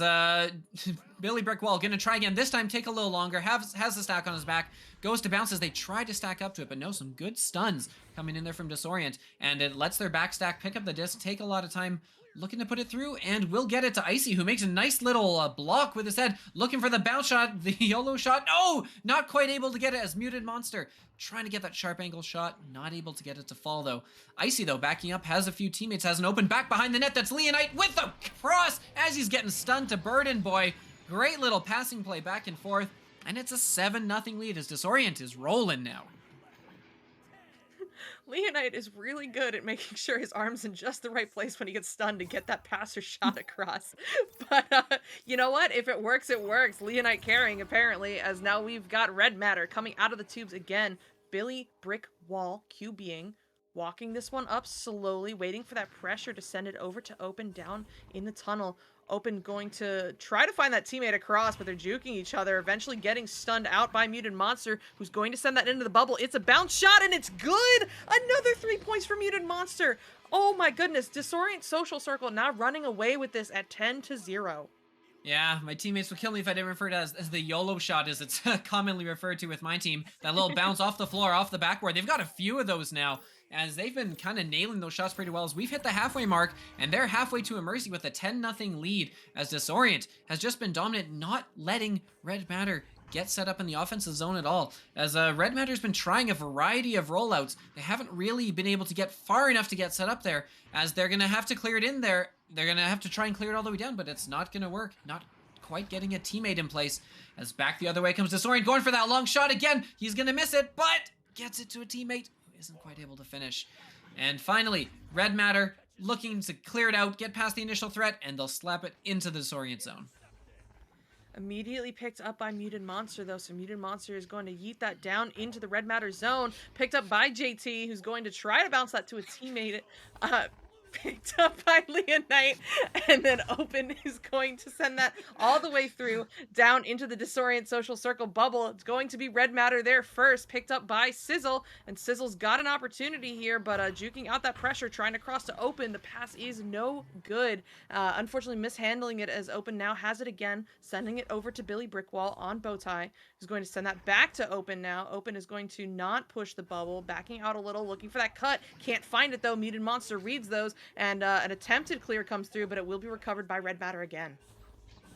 Billy Brickwall gonna try again, this time take a little longer, has the stack on his back, goes to bounce as they try to stack up to it, but no, some good stuns coming in there from Disorient, and it lets their back stack pick up the disc, take a lot of time looking to put it through, and we'll get it to Icy, who makes a nice little block with his head, looking for the bounce shot, the YOLO shot. No! Not quite able to get it as Muted Monster trying to get that sharp angle shot, not able to get it to fall though. Icy though, backing up, has a few teammates, has an open back behind the net. That's Leonite with the cross as he's getting stunned to Burden Boy. Great little passing play back and forth, and it's a 7-0 lead as Disorient is rolling now. Leonite is really good at making sure his arm's in just the right place when he gets stunned to get that pass or shot across. But you know what? If it works, it works. Leonite carrying, apparently, as now we've got Red Matter coming out of the tubes again. Billy Brick Wall QBing, walking this one up slowly, waiting for that pressure to send it over to Open down in the tunnel. Open going to try to find that teammate across, but they're juking each other, eventually getting stunned out by Muted Monster, who's going to send that into the bubble. It's a bounce shot, and it's good! Another 3 points for Muted Monster! Oh my goodness, Disorient Social Circle now running away with this at 10-0. Yeah, my teammates would kill me if I didn't refer to it as the YOLO shot, as it's commonly referred to with my team. That little bounce off the floor, off the backboard. They've got a few of those now, as they've been kind of nailing those shots pretty well. As we've hit the halfway mark, and they're halfway to a mercy with a 10-0 lead, as Disorient has just been dominant, not letting Red Matter get set up in the offensive zone at all. As Red Matter's been trying a variety of rollouts, they haven't really been able to get far enough to get set up there, as they're going to have to clear it in there. They're going to have to try and clear it all the way down, but it's not going to work. Not quite getting a teammate in place, as back the other way comes Disorient, going for that long shot again. He's going to miss it, but gets it to a teammate who isn't quite able to finish. And finally, Red Matter looking to clear it out, get past the initial threat, and they'll slap it into the Disorient zone. Immediately picked up by Muted Monster, though, so Muted Monster is going to yeet that down into the Red Matter zone. Picked up by JT, who's going to try to bounce that to a teammate. Picked up by Leonite, and then Open is going to send that all the way through down into the Disorient Social Circle bubble. It's going to be Red Matter there first, picked up by Sizzle, and Sizzle's got an opportunity here, but juking out that pressure, trying to cross to Open. The pass is no good. Unfortunately, mishandling it, as Open now has it again, sending it over to Billy Brickwall on Bowtie, who's going to send that back to Open now. Open is going to not push the bubble, backing out a little, looking for that cut. Can't find it, though. Muted Monster reads those, and an attempted clear comes through, but it will be recovered by Red Matter again.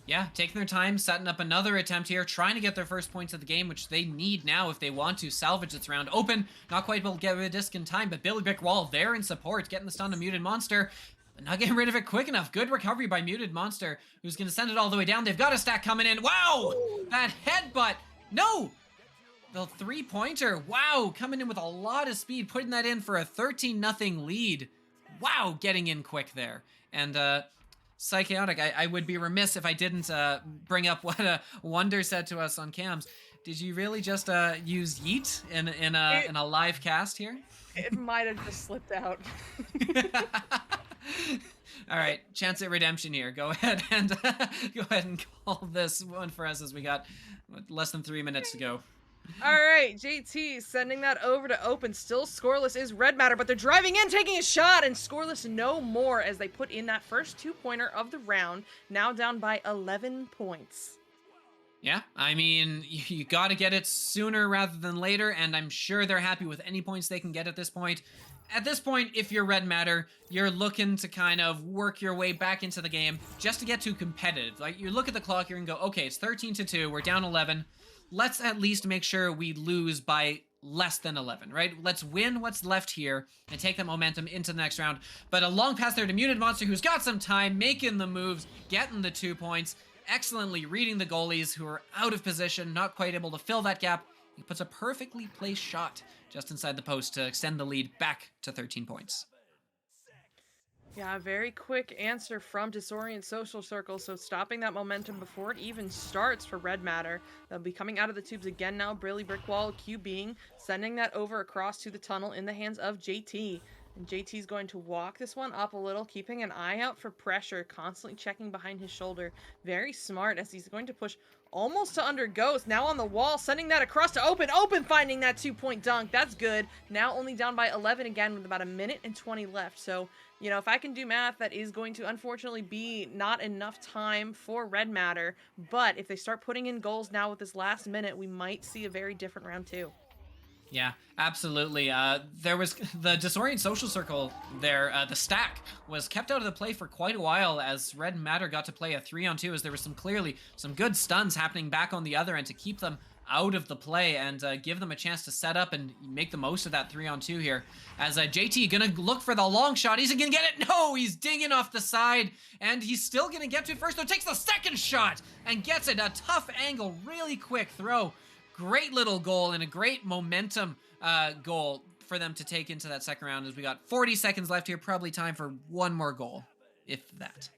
Yeah, taking their time, setting up another attempt here, trying to get their first points of the game, which they need now if they want to salvage this round. Open, not quite able to get rid of the disc in time, but Billy Brickwall there in support, getting the stun to Muted Monster, but not getting rid of it quick enough. Good recovery by Muted Monster, who's going to send it all the way down. They've got a stack coming in. Wow! That headbutt! No! The three-pointer, wow, coming in with a lot of speed, putting that in for a 13-0 lead. Wow, getting in quick there. And Psychotic, I would be remiss if I didn't bring up what Wonder said to us on cams. Did you really just use yeet in a live cast here? It might have just slipped out. All right, chance at redemption here. Go ahead and call this one for us, as we got less than 3 minutes to go. All right, JT sending that over to Open. Still scoreless is Red Matter, but they're driving in, taking a shot, and scoreless no more as they put in that first two-pointer of the round, now down by 11 points. Yeah, I mean, you got to get it sooner rather than later, and I'm sure they're happy with any points they can get at this point. At this point, if you're Red Matter, you're looking to kind of work your way back into the game just to get to competitive. Like, you look at the clock here and go, okay, it's 13-2, we're down 11. Let's at least make sure we lose by less than 11, right? Let's win what's left here and take that momentum into the next round. But a long pass there to Muted Monster, who's got some time, making the moves, getting the 2 points, excellently reading the goalies who are out of position, not quite able to fill that gap. He puts a perfectly placed shot just inside the post to extend the lead back to 13 points. Yeah, a very quick answer from Disorient Social Circle, so stopping that momentum before it even starts for Red Matter. They'll be coming out of the tubes again now, Brilly Brickwall QBing, sending that over across to the tunnel in the hands of JT. And JT's going to walk this one up a little, keeping an eye out for pressure, constantly checking behind his shoulder. Very smart as he's going to push almost to under Ghost. Now on the wall, sending that across to Open. Open finding that 2-point dunk. That's good. Now only down by 11 again with about a minute and 20 left. So, you know, if I can do math, that is going to unfortunately be not enough time for Red Matter. But if they start putting in goals now with this last minute, we might see a very different round 2. Yeah, absolutely. There was the Disorient Social Circle there. The stack was kept out of the play for quite a while as Red Matter got to play a 3-on-2 as there was clearly some good stuns happening back on the other end to keep them out of the play and give them a chance to set up and make the most of that 3-on-2 here. As JT gonna look for the long shot. He's gonna get it. No, he's dinging off the side and he's still gonna get to it first. So takes the second shot and gets it. A tough angle, really quick throw. Great little goal and a great momentum goal for them to take into that second round as we got 40 seconds left here. Probably time for one more goal, if that.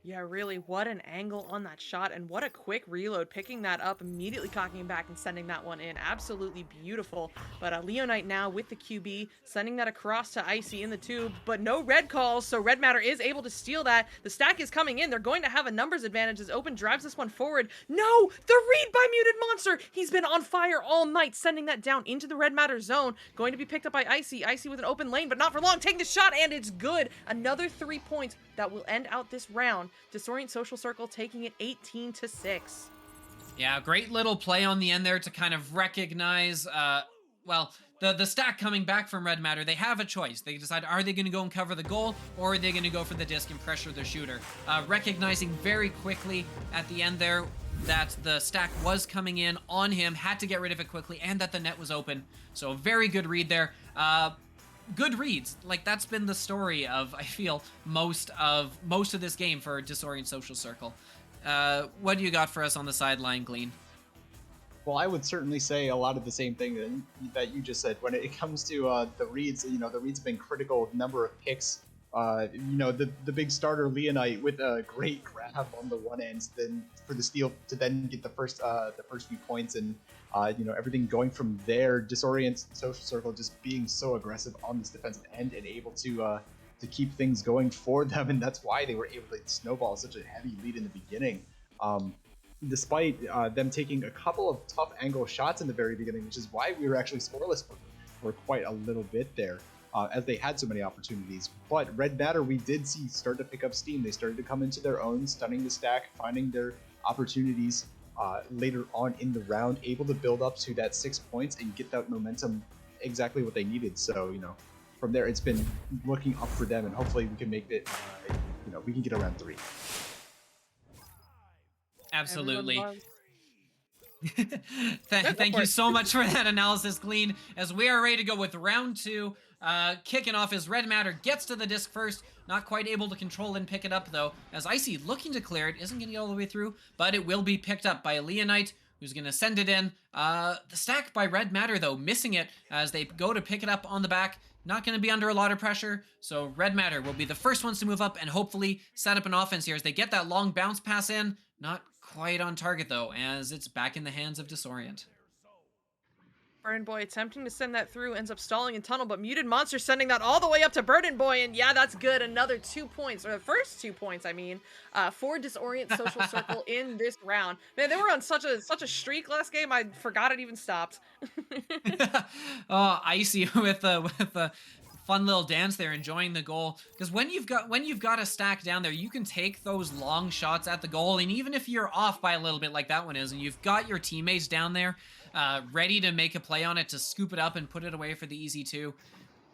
Yeah, really, what an angle on that shot, and what a quick reload, picking that up, immediately cocking back and sending that one in. Absolutely beautiful. But Leonite now with the QB, sending that across to Icy in the tube, but no red calls, so Red Matter is able to steal that. The stack is coming in. They're going to have a numbers advantage as Open drives this one forward. No! The read by Muted Monster! He's been on fire all night, sending that down into the Red Matter zone. Going to be picked up by Icy. Icy with an open lane, but not for long. Taking the shot, and it's good. Another 3 points that will end out this round. Disorient Social Circle taking it 18-6. Yeah, great little play on the end there to kind of recognize, well, the stack coming back from Red Matter. They have a choice. They decide, are they going to go and cover the goal, or are they going to go for the disc and pressure the shooter? Recognizing very quickly at the end there that the stack was coming in on him, had to get rid of it quickly, and that the net was open. So a very good read there. Good reads. Like, that's been the story of, I feel, most of this game for Disorient Social Circle. What do you got for us on the sideline, Glean? Well, I would certainly say a lot of the same thing that you just said. When it comes to the reads, you know, the reads have been critical. Number of picks. You know, the big starter Leonite with a great grab on the one end, then for the steal to then get the first few points, and you know, everything going from there. Disorient Social Circle just being so aggressive on this defensive end and able to keep things going for them, and that's why they were able to snowball such a heavy lead in the beginning. Despite them taking a couple of tough angle shots in the very beginning, which is why we were actually scoreless for quite a little bit there. As they had so many opportunities. But Red Matter, we did see start to pick up steam. They started to come into their own, stunning the stack, finding their opportunities later on in the round, able to build up to that 6 points and get that momentum exactly what they needed. So, you know, from there, it's been looking up for them, and hopefully we can make it, you know, we can get around 3. Absolutely. Thank you so much for that analysis, Glean, as we are ready to go with round 2. Kicking off as Red Matter gets to the disc first, not quite able to control and pick it up though, as Icy looking to clear it, isn't getting all the way through, but it will be picked up by Leonite, who's going to send it in. The stack by Red Matter though, missing it as they go to pick it up on the back. Not going to be under a lot of pressure, so Red Matter will be the first ones to move up and hopefully set up an offense here as they get that long bounce pass in. Not quite on target though, as it's back in the hands of Disorient. Burden Boy attempting to send that through, ends up stalling in tunnel, but Muted Monster sending that all the way up to Burden Boy, and yeah, that's good. Another 2 points, or the first 2 points, I mean, for Disorient Social Circle in this round. Man, they were on such a streak last game, I forgot it even stopped. Oh, Icy with the fun little dance there, enjoying the goal. Because when you've got a stack down there, you can take those long shots at the goal, and even if you're off by a little bit like that one is, and you've got your teammates down there ready to make a play on it to scoop it up and put it away for the easy 2.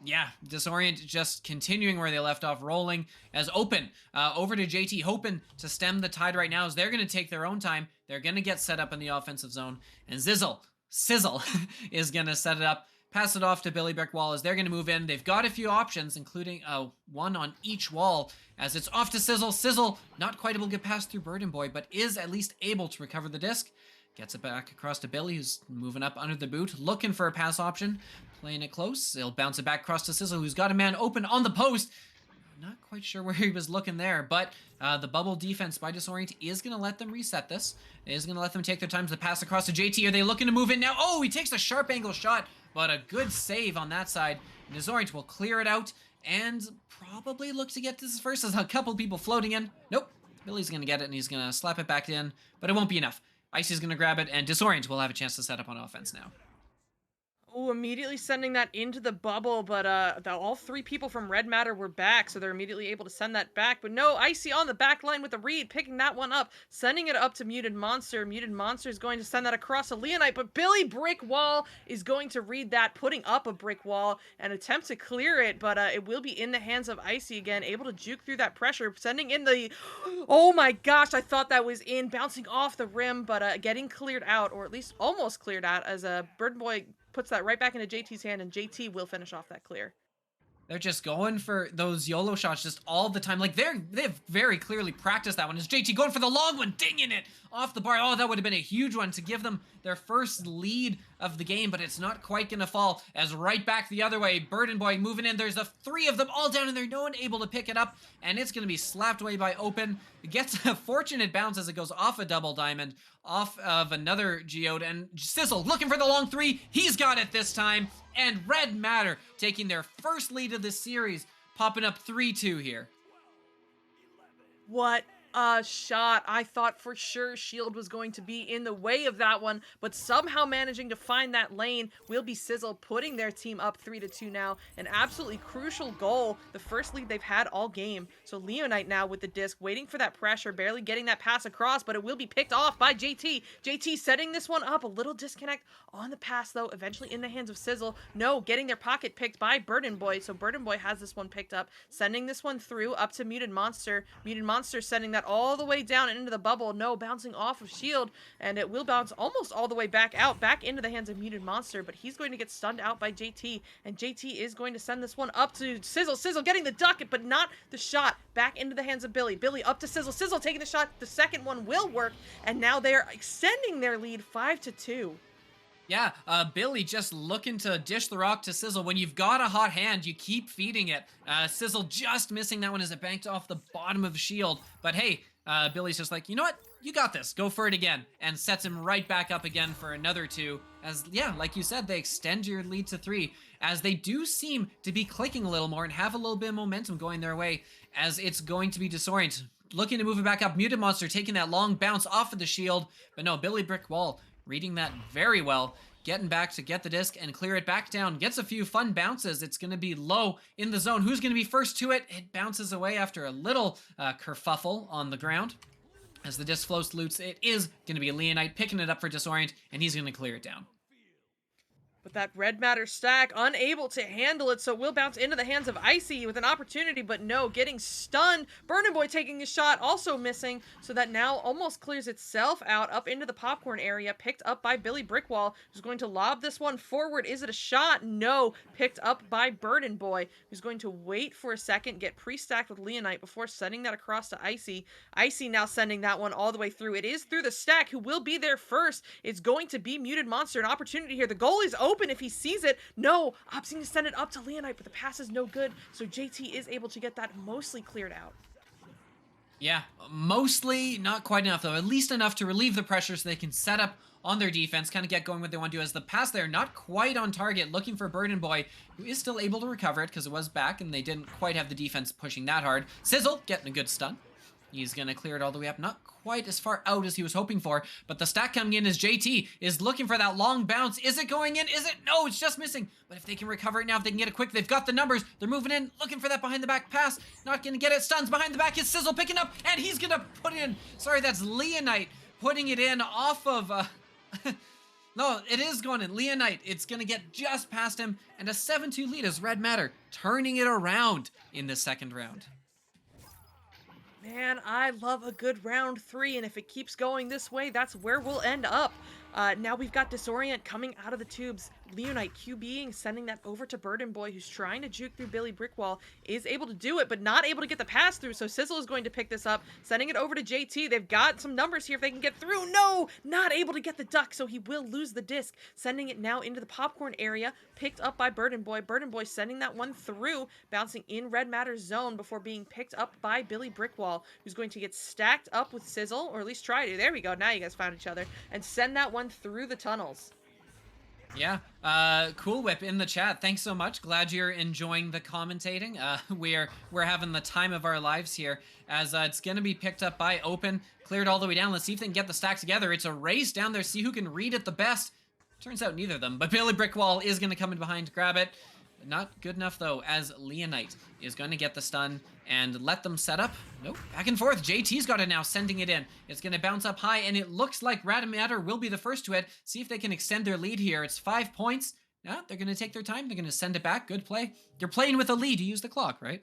Yeah, Disorient just continuing where they left off, rolling as Open over to JT, hoping to stem the tide right now as they're going to take their own time. They're going to get set up in the offensive zone, and Zizzle Sizzle is going to set it up, pass it off to Billy Brickwall as they're going to move in. They've got a few options, including one on each wall, as it's off to Sizzle. Sizzle, not quite able to get past through Burden Boy, but is at least able to recover the disc. Gets it back across to Billy, who's moving up under the boot, looking for a pass option, playing it close. He'll bounce it back across to Sizzle, who's got a man open on the post. Not quite sure where he was looking there, but the bubble defense by Disorient is going to let them reset this. It is going to let them take their time to pass across to JT. Are they looking to move in now? Oh, he takes a sharp angle shot, but a good save on that side. Disorient will clear it out and probably look to get this first. There's a couple people floating in. Nope. Billy's going to get it, and he's going to slap it back in, but it won't be enough. Icy's going to grab it, and Disorient will have a chance to set up on offense now. Oh, immediately sending that into the bubble, but all three people from Red Matter were back, so they're immediately able to send that back. But no, Icy on the back line with the read, picking that one up, sending it up to Muted Monster. Muted Monster is going to send that across to Leonite, but Billy Brickwall is going to read that, putting up a brick wall and attempt to clear it, but it will be in the hands of Icy again, able to juke through that pressure, sending in the... Oh my gosh, I thought that was in, bouncing off the rim, but getting cleared out, or at least almost cleared out, as Burden Boy puts that right back into JT's hand, and JT will finish off that clear. They're just going for those YOLO shots just all the time. Like, they've very clearly practiced that one. Is JT going for the long one, dinging it off the bar. Oh, that would have been a huge one to give them their first lead of the game, but it's not quite going to fall, as right back the other way, Burden Boy moving in. There's three of them all down in there, no one able to pick it up, and it's going to be slapped away by Open. It gets a fortunate bounce as it goes off a double diamond, off of another geode, and Sizzle looking for the long three. He's got it this time, and Red Matter taking their first lead of the series, popping up 3-2 here. What a shot. I thought for sure Shield was going to be in the way of that one, but somehow managing to find that lane will be Sizzle, putting their team up 3-2 now. An absolutely crucial goal, the first lead they've had all game. So Leonite now with the disc, waiting for that pressure, barely getting that pass across, but it will be picked off by JT. JT setting this one up, a little disconnect on the pass though, eventually in the hands of Sizzle. No, getting their pocket picked by Burden Boy, so Burden Boy has this one picked up, sending this one through up to Muted Monster. Muted Monster sending that all the way down and into the bubble. No, bouncing off of Shield, and it will bounce almost all the way back out, back into the hands of Muted Monster, but he's going to get stunned out by JT, and JT is going to send this one up to Sizzle. Sizzle getting the duck, but not the shot. Back into the hands of Billy. Billy up to Sizzle. Sizzle taking the shot. The second one will work, and now they're extending their lead 5-2. Yeah, Billy just looking to dish the rock to Sizzle. When you've got a hot hand, you keep feeding it. Sizzle just missing that one as it banked off the bottom of the shield. But hey, Billy's just like, you know what? You got this. Go for it again. And sets him right back up again for another 2. As, yeah, like you said, they extend your lead to 3. As they do seem to be clicking a little more and have a little bit of momentum going their way. As it's going to be Disorient looking to move it back up. Muted Monster taking that long bounce off of the shield. But no, Billy Brickwall reading that very well, getting back to get the disc and clear it back down, gets a few fun bounces. It's going to be low in the zone. Who's going to be first to it? It bounces away after a little kerfuffle on the ground. As the disc flows to Lutz, it is going to be Leonite picking it up for Disorient, and he's going to clear it down. But that Red Matter stack, unable to handle it, so will bounce into the hands of Icy with an opportunity, but no, getting stunned. Burden Boy taking a shot, also missing, so that now almost clears itself out up into the popcorn area, picked up by Billy Brickwall, who's going to lob this one forward. Is it a shot? No, picked up by Burden Boy, who's going to wait for a second, get pre-stacked with Leonite before sending that across to Icy. Icy now sending that one all the way through. It is through the stack, who will be there first. It's going to be Muted Monster, an opportunity here. The goal is open if he sees it. No, opting to send it up to Leonite, but the pass is no good, so JT is able to get that mostly cleared out. Yeah, mostly, not quite enough though. At least enough to relieve the pressure so they can set up on their defense, kind of get going what they want to do. As the pass there, not quite on target, looking for Burden Boy, who is still able to recover it because it was back and they didn't quite have the defense pushing that hard. Sizzle getting a good stun. He's going to clear it all the way up. Not quite as far out as he was hoping for, but the stack coming in as JT is looking for that long bounce. Is it going in? Is it? No, it's just missing. But if they can recover it now, if they can get it quick, they've got the numbers. They're moving in, looking for that behind the back pass. Not going to get it. Stuns behind the back. Is Sizzle picking up, and he's going to put it in. Sorry, that's Leonite putting it in off of... No, it is going in. Leonite, it's going to get just past him, and a 7-2 lead as Red Matter turning it around in the second round. Man, I love a good round 3, and if it keeps going this way, that's where we'll end up. Now we've got Disorient coming out of the tubes. Leonite QBing, sending that over to Burden Boy, who's trying to juke through Billy Brickwall, is able to do it, but not able to get the pass through. So Sizzle is going to pick this up, sending it over to JT. They've got some numbers here if they can get through. No, not able to get the duck, so he will lose the disc, sending it now into the popcorn area, picked up by Burden Boy. Burden Boy sending that one through, bouncing in Red Matter's zone before being picked up by Billy Brickwall, who's going to get stacked up with Sizzle, or at least try to. There we go. Now you guys found each other, and send that one through the tunnels. Yeah, Cool Whip in the chat. Thanks so much. Glad you're enjoying the commentating. We're having the time of our lives here as it's gonna be picked up by Open, cleared all the way down. Let's see if they can get the stack together. It's a race down there. See who can read it the best. Turns out neither of them, but Billy Brickwall is gonna come in behind to grab it. Not good enough though, as Leonite is going to get the stun and let them set up. Nope, back and forth. JT's got it now, sending it in. It's going to bounce up high, and it looks like Radamatter will be the first to hit. See if they can extend their lead here. It's 5 points. Yeah, they're going to take their time. They're going to send it back. Good play. You're playing with a lead. You use the clock, right?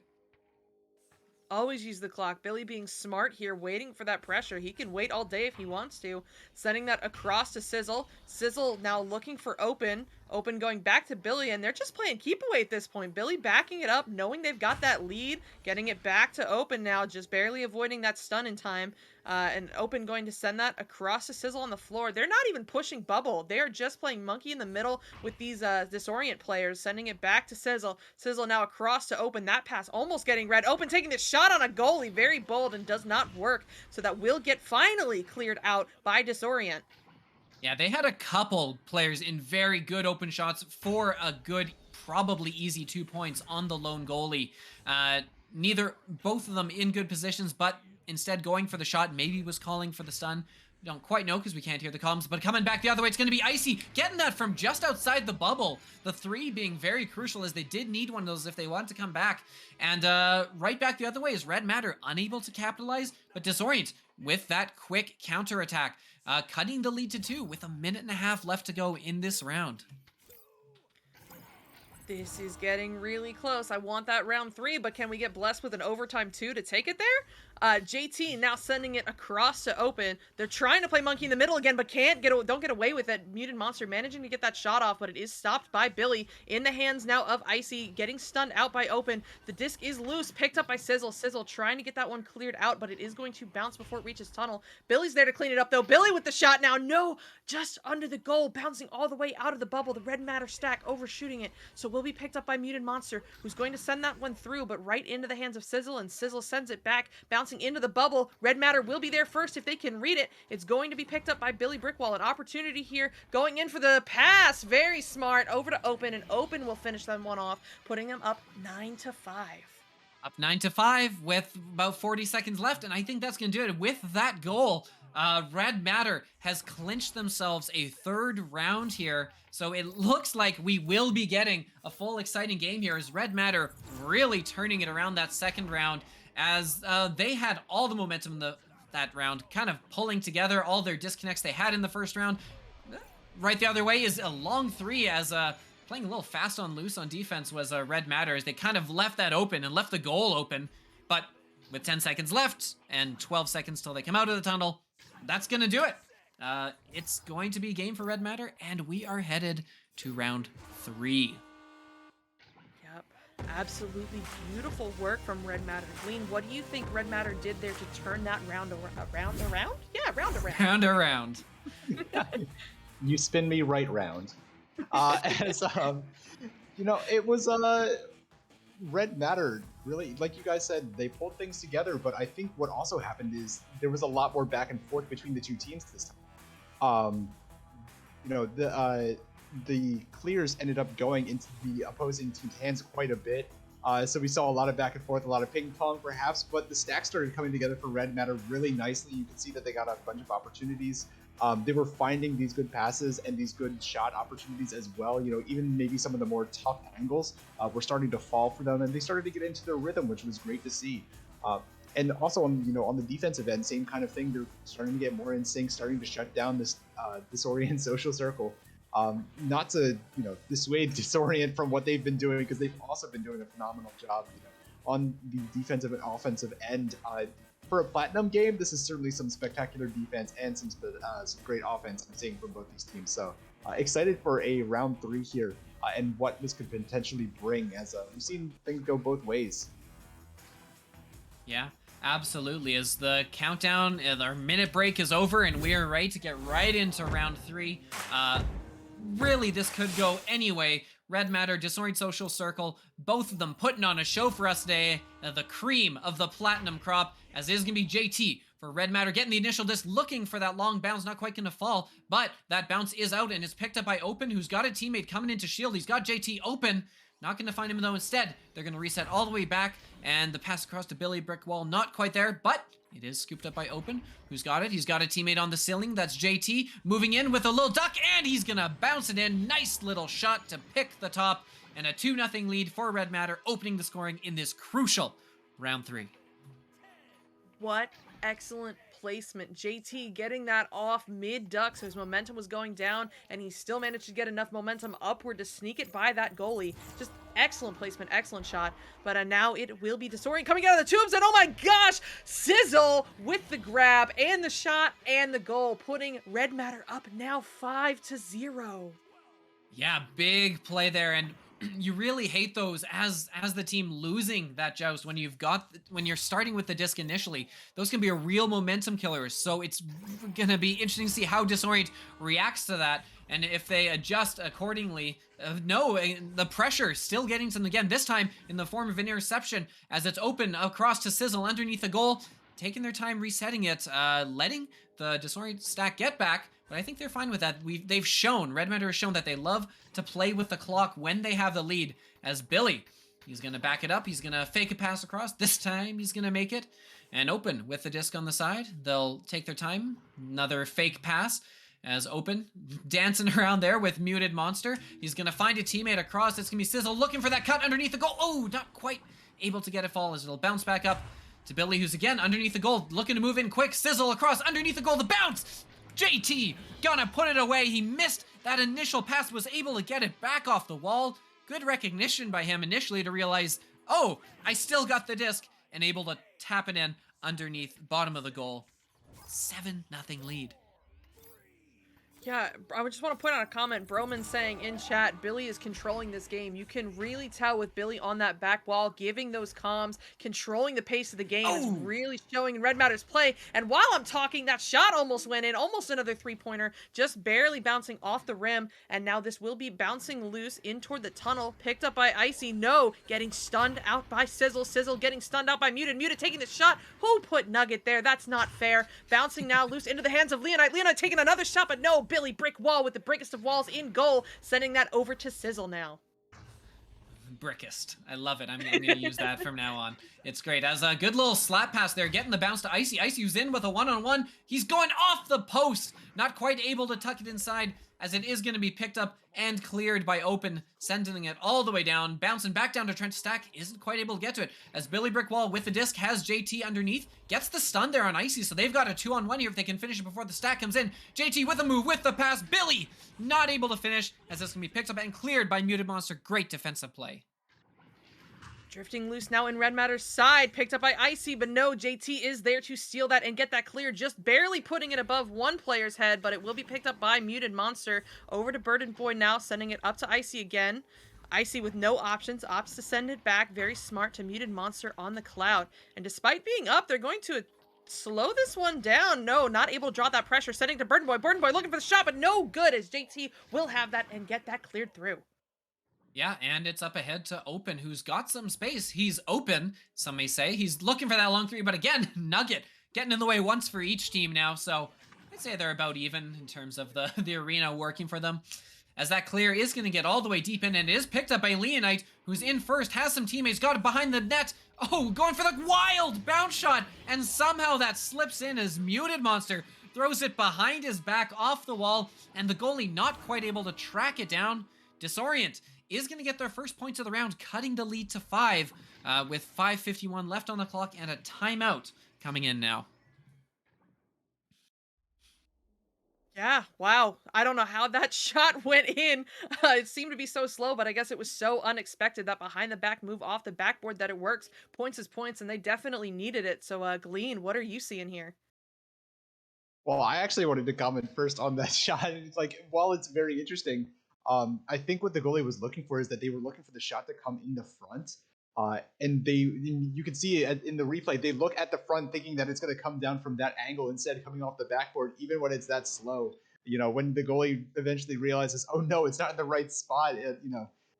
Always use the clock. Billy being smart here, waiting for that pressure. He can wait all day if he wants to. Sending that across to Sizzle. Sizzle now looking for Open. Open going back to Billy, and they're just playing keep away at this point. Billy backing it up, knowing they've got that lead, getting it back to Open now, just barely avoiding that stun in time. And Open going to send that across to Sizzle on the floor. They're not even pushing Bubble. They are just playing monkey in the middle with these Disorient players, sending it back to Sizzle. Sizzle now across to Open. That pass almost getting red. Open taking this shot on a goalie, very bold, and does not work. So that will get finally cleared out by Disorient. Yeah, they had a couple players in very good open shots for a good, probably easy 2 points on the lone goalie. Both of them in good positions, but instead going for the shot, maybe was calling for the stun. We don't quite know because we can't hear the comms, but coming back the other way, it's going to be Icy getting that from just outside the bubble. The 3 being very crucial as they did need one of those if they wanted to come back. And right back the other way is Red Matter, unable to capitalize, but Disorient with that quick counterattack, cutting the lead to 2 with a minute and a half left to go in this round. This is getting really close. I want that round 3, but can we get blessed with an overtime 2 to take it there? JT now sending it across to Open. They're trying to play monkey in the middle again, but don't get away with it. Muted Monster managing to get that shot off, but it is stopped by Billy. In the hands now of Icy, getting stunned out by Open. The disc is loose, picked up by Sizzle. Sizzle trying to get that one cleared out, but it is going to bounce before it reaches tunnel. Billy's there to clean it up though. Billy with the shot now. No, just under the goal, bouncing all the way out of the bubble. The Red Matter stack overshooting it, so will be picked up by Muted Monster, who's going to send that one through, but right into the hands of Sizzle, and Sizzle sends it back, bouncing into the bubble. Red Matter will be there first if they can read it. It's going to be picked up by Billy Brickwall. An opportunity here, going in for the pass. Very smart. Over to Open, and Open will finish them one off, putting them up 9-5. Up 9-5 with about 40 seconds left, and I think that's going to do it. With that goal, Red Matter has clinched themselves a 3rd round here, so it looks like we will be getting a full exciting game here as Red Matter really turning it around that 2nd round as they had all the momentum in that round, kind of pulling together all their disconnects they had in the 1st round. Right the other way is a long 3 as playing a little fast on loose on defense was Red Matter as they kind of left that open and left the goal open, but with 10 seconds left and 12 seconds till they come out of the tunnel, that's going to do it. It's going to be game for Red Matter, and we are headed to round 3. Yep, absolutely beautiful work from Red Matter. Glean, what do you think Red Matter did there to turn that round around? Yeah, round around. Round around. You spin me right round. As you know, it was Red Matter really, like you guys said, they pulled things together, but I think what also happened is there was a lot more back and forth between the 2 teams this time. You know, the clears ended up going into the opposing team's hands quite a bit. So we saw a lot of back and forth, a lot of ping pong perhaps, but the stacks started coming together for Red Matter really nicely. You can see that they got a bunch of opportunities. They were finding these good passes and these good shot opportunities as well. You know, even maybe some of the more tough angles were starting to fall for them, and they started to get into their rhythm, which was great to see. And also, on the defensive end, same kind of thing. They're starting to get more in sync, starting to shut down this Disorient social circle. Not to dissuade Disorient from what they've been doing, because they've also been doing a phenomenal job on the defensive and offensive end. for a Platinum game, this is certainly some spectacular defense and some great offense I'm seeing from both these teams. So excited for a round 3 here and what this could potentially bring, as we've seen things go both ways. Yeah, absolutely. As the countdown, our minute break is over, and we are ready to get right into round 3. Really, this could go anyway. Red Matter, Disorient Social Circle, both of them putting on a show for us today. The cream of the Platinum crop, as it is going to be JT for Red Matter, getting the initial disc, looking for that long bounce, not quite going to fall, but that bounce is out and is picked up by Open, who's got a teammate coming into shield. He's got JT Open. Not going to find him, though. Instead, they're going to reset all the way back, and the pass across to Billy Brick Wall, not quite there, but it is scooped up by Open. Who's got it? He's got a teammate on the ceiling. That's JT, moving in with a little duck, and he's going to bounce it in. Nice little shot to pick the top, and a 2-0 lead for Red Matter, opening the scoring in this crucial round 3. What excellent placement. JT getting that off mid-duck, so his momentum was going down, and he still managed to get enough momentum upward to sneak it by that goalie. Just excellent placement, excellent shot. But now it will be Disorient coming out of the tubes, and oh my gosh, Sizzle with the grab and the shot and the goal, putting Red Matter up now 5-0. Yeah, big play there, and you really hate those as the team losing that joust when you're starting with the disc initially. Those can be a real momentum killer. So it's gonna be interesting to see how Disorient reacts to that, and if they adjust accordingly. The pressure still getting to them again, this time in the form of an interception, as it's Open across to Sizzle underneath the goal, taking their time resetting it, letting the Disorient stack get back. But I think they're fine with that. They've shown, Red Matter has shown that they love to play with the clock when they have the lead. As Billy, he's going to back it up. He's going to fake a pass across. This time he's going to make it. And Open with the disc on the side. They'll take their time. Another fake pass as Open dancing around there with Muted Monster. He's going to find a teammate across. It's going to be Sizzle looking for that cut underneath the goal. Oh, not quite able to get it fall as it'll bounce back up to Billy, who's again underneath the goal, looking to move in quick. Sizzle across underneath the goal. The bounce! JT gonna put it away. He missed that initial pass, was able to get it back off the wall. Good recognition by him initially to realize, oh, I still got the disc, and able to tap it in underneath bottom of the goal. 7-0 lead. Yeah, I just want to point out a comment. Broman saying in chat, Billy is controlling this game. You can really tell with Billy on that back wall, giving those comms, controlling the pace of the game. It's really showing in Red Matter's play. And while I'm talking, that shot almost went in. Almost another 3-pointer, just barely bouncing off the rim. And now this will be bouncing loose in toward the tunnel. Picked up by Icy. No, getting stunned out by Sizzle. Sizzle getting stunned out by Muted. Muted taking the shot. Who put Nugget there? That's not fair. Bouncing now loose into the hands of Leonite. Leonite taking another shot, but no, Billy Brick Wall with the brickest of walls in goal, sending that over to Sizzle now. Brickest. I love it. I'm going to use that from now on. It's great. As a good little slap pass there, getting the bounce to Icy. Icy who's in with a one-on-one. He's going off the post. Not quite able to tuck it inside, as it is going to be picked up and cleared by Open, sending it all the way down, bouncing back down to Trent. Stack isn't quite able to get to it, as Billy Brick Wall with the disc has JT underneath, gets the stun there on Icy, so they've got a 2-on-1 here if they can finish it before the stack comes in. JT with a move, with the pass, Billy not able to finish, as this can be picked up and cleared by Muted Monster. Great defensive play. Drifting loose now in Red Matter's side, picked up by Icy, but no, JT is there to steal that and get that clear, just barely putting it above one player's head, but it will be picked up by Muted Monster. Over to Burden Boy now, sending it up to Icy again. Icy with no options, opts to send it back. Very smart to Muted Monster on the cloud. And despite being up, they're going to slow this one down. No, not able to draw that pressure, sending to Burden Boy. Burden Boy looking for the shot, but no good, as JT will have that and get that cleared through. Yeah, and it's up ahead to Open, who's got some space. He's open, some may say. He's looking for that long three, but again, Nugget getting in the way once for each team now, so I'd say they're about even in terms of the arena working for them. As that clear is going to get all the way deep in, and is picked up by Leonite, who's in first, has some teammates, got it behind the net. Oh, going for the wild bounce shot, and somehow that slips in as Muted Monster throws it behind his back off the wall, and the goalie not quite able to track it down. Disorient is going to get their first points of the round, cutting the lead to 5 with 5:51 left on the clock and a timeout coming in now. Yeah, wow. I don't know how that shot went in. It seemed to be so slow, but I guess it was so unexpected that behind the back move off the backboard that it works. Points is points, and they definitely needed it. So, Glean, what are you seeing here? Well, I actually wanted to comment first on that shot. It's like, while it's very interesting, I think what the goalie was looking for is that they were looking for the shot to come in the front. And you can see it in the replay, they look at the front thinking that it's going to come down from that angle instead coming off the backboard, even when it's that slow. You know, when the goalie eventually realizes, oh no, it's not in the right spot,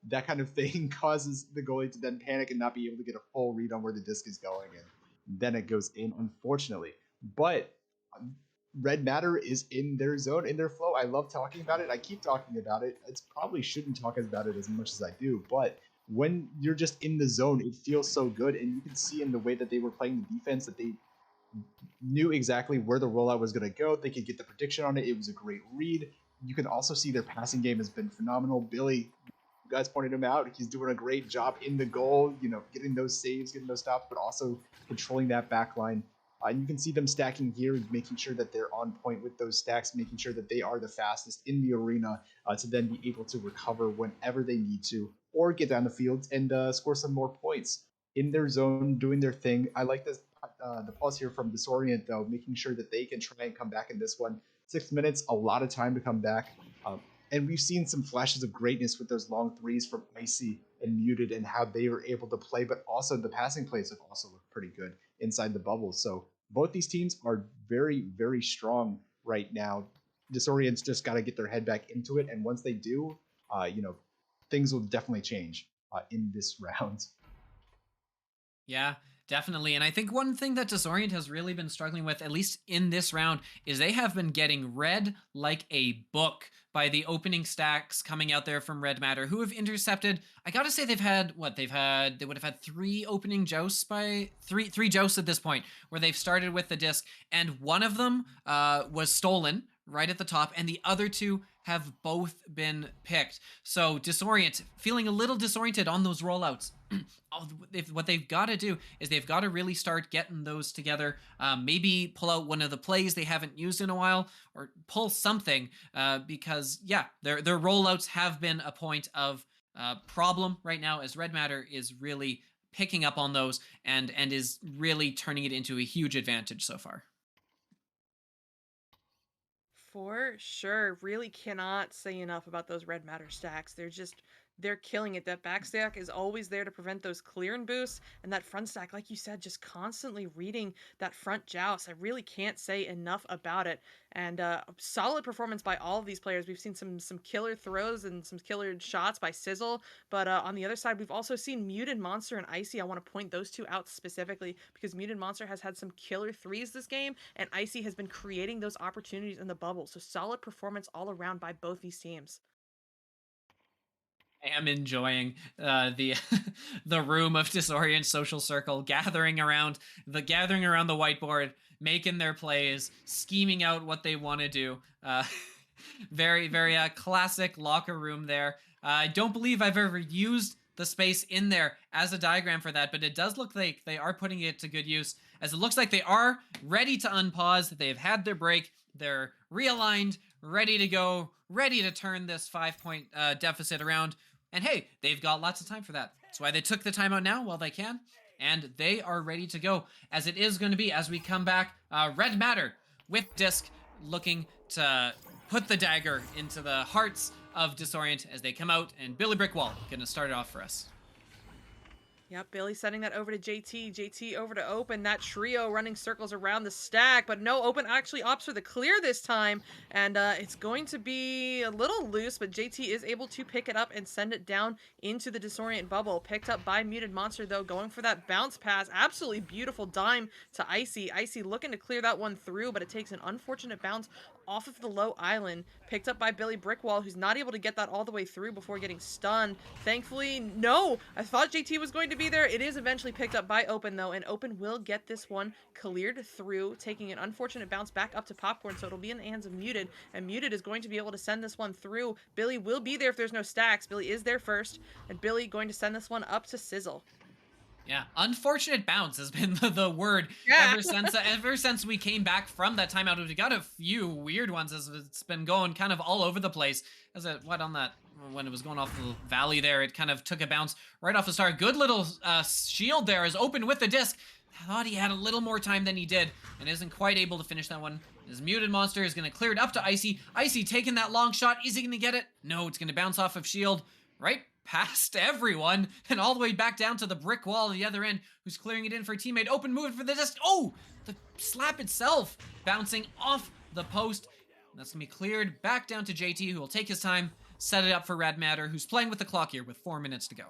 that kind of thing causes the goalie to then panic and not be able to get a full read on where the disc is going. And then it goes in, unfortunately. But red matter is in their zone, in their flow. I love talking about it. I keep talking about it. It's probably shouldn't talk about it as much as I do, but when you're just in the zone, it feels so good, and you can see in the way that they were playing the defense that they knew exactly where the rollout was going to go. They could get the prediction on it. It was a great read. You can also see their passing game has been phenomenal. Billy, you guys pointed him out. He's doing a great job in the goal, getting those saves, getting those stops, but also controlling that back line. And you can see them stacking here, making sure that they're on point with those stacks, making sure that they are the fastest in the arena to then be able to recover whenever they need to or get down the field and score some more points in their zone, doing their thing. I like this the pause here from Disorient, though, making sure that they can try and come back in this one. 6 minutes, a lot of time to come back. And we've seen some flashes of greatness with those long threes from Icy and Muted and how they were able to play, but also the passing plays have also looked pretty good inside the bubble. So both these teams are very, very strong right now. Disorient's just got to get their head back into it, and once they do, things will definitely change in this round. Yeah, definitely. And I think one thing that Disorient has really been struggling with, at least in this round, is they have been getting read like a book by the opening stacks coming out there from Red Matter, who have intercepted. I gotta say, they would have had three opening jousts by three jousts at this point, where they've started with the disc, and one of them was stolen right at the top, and the other two have both been picked. So Disorient, feeling a little disoriented on those rollouts. What they've got to do is they've got to really start getting those together. Maybe pull out one of the plays they haven't used in a while, or pull something, because their rollouts have been a point of problem right now, as Red Matter is really picking up on those and is really turning it into a huge advantage so far. For sure. Really cannot say enough about those red matter stacks. They're killing it. That back stack is always there to prevent those clear and boosts, and that front stack, like you said, just constantly reading that front joust. I really can't say enough about it. And solid performance by all of these players. We've seen some killer throws and some killer shots by Sizzle, but on the other side, we've also seen Muted Monster and Icy. I want to point those two out specifically because Muted Monster has had some killer threes this game, and Icy has been creating those opportunities in the bubble. So solid performance all around by both these teams. I am enjoying the the room of Disorient social circle gathering around the whiteboard, making their plays, scheming out what they want to do. Very very classic locker room there. I don't believe I've ever used the space in there as a diagram for that, but it does look like they are putting it to good use, as it looks like they are ready to unpause. They've had their break. They're realigned, ready to go, ready to turn this 5-point deficit around. And hey, they've got lots of time for that. That's why they took the timeout now while they can. And they are ready to go, as it is going to be as we come back. Red Matter with Disc looking to put the dagger into the hearts of Disorient as they come out. And Billy Brickwall going to start it off for us. Yep, Billy sending that over to JT. JT over to Open. That trio running circles around the stack, but no, Open actually opts for the clear this time, and it's going to be a little loose, but JT is able to pick it up and send it down into the Disorient bubble. Picked up by Muted Monster, though, going for that bounce pass. Absolutely beautiful dime to Icy. Icy looking to clear that one through, but it takes an unfortunate bounce off of the low island. Picked up by Billy Brickwall, who's not able to get that all the way through before getting stunned. Thankfully, no! I thought JT was going to be there. It is eventually picked up by Open, though, and Open will get this one cleared through, taking an unfortunate bounce back up to Popcorn, so it'll be in the hands of Muted, and Muted is going to be able to send this one through. Billy will be there if there's no stacks. Billy is there first, and Billy going to send this one up to Sizzle. Yeah, unfortunate bounce has been the word Yeah. ever since we came back from that timeout. We got a few weird ones as it's been going kind of all over the place. As it what on that when it was going off the valley there, it kind of took a bounce right off the start. Good little shield there is open with the disc. I thought he had a little more time than he did and isn't quite able to finish that one. His muted monster is going to clear it up to Icy. Icy taking that long shot. Is he going to get it? No, it's going to bounce off of shield right past everyone and all the way back down to the brick wall on the other end, who's clearing it in for a teammate. Open move for the disc. Oh, the slap itself bouncing off the post. That's going to be cleared back down to JT, who will take his time, set it up for Red Matter, who's playing with the clock here with 4 minutes to go.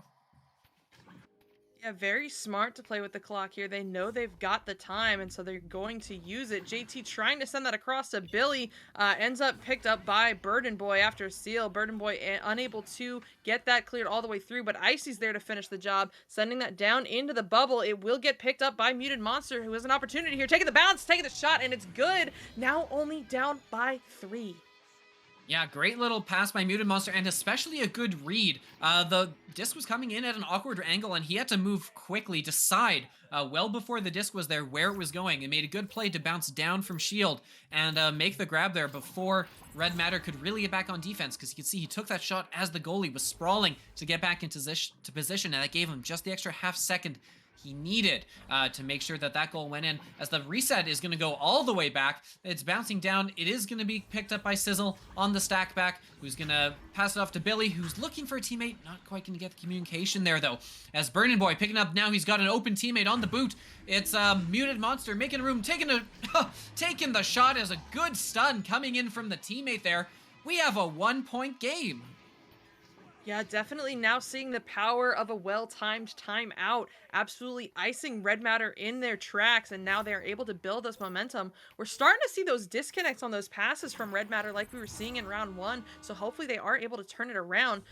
Yeah, very smart to play with the clock here. They know they've got the time, and so they're going to use it. JT trying to send that across to Billy, ends up picked up by Burden Boy after a seal. Burden Boy unable to get that cleared all the way through, but Icy's there to finish the job, sending that down into the bubble. It will get picked up by Muted Monster, who has an opportunity here, taking the bounce, taking the shot, and it's good. Now only down by 3. Yeah, great little pass by Muted Monster, and especially a good read. The disc was coming in at an awkward angle, and he had to move quickly, decide well before the disc was there where it was going, and made a good play to bounce down from shield and make the grab there before Red Matter could really get back on defense, because you could see he took that shot as the goalie was sprawling to get back into position, and that gave him just the extra half second he needed to make sure that that goal went in. As the reset is going to go all the way back, it's bouncing down. It is going to be picked up by Sizzle on the stack back, who's going to pass it off to Billy, who's looking for a teammate. Not quite going to get the communication there, though. As Burning Boy picking up now, he's got an open teammate on the boot. It's Muted Monster making room, taking the shot as a good stun coming in from the teammate there. We have a 1-point game. Yeah, definitely now seeing the power of a well-timed timeout, absolutely icing Red Matter in their tracks, and now they're able to build this momentum. We're starting to see those disconnects on those passes from Red Matter like we were seeing in round 1, so hopefully they are able to turn it around.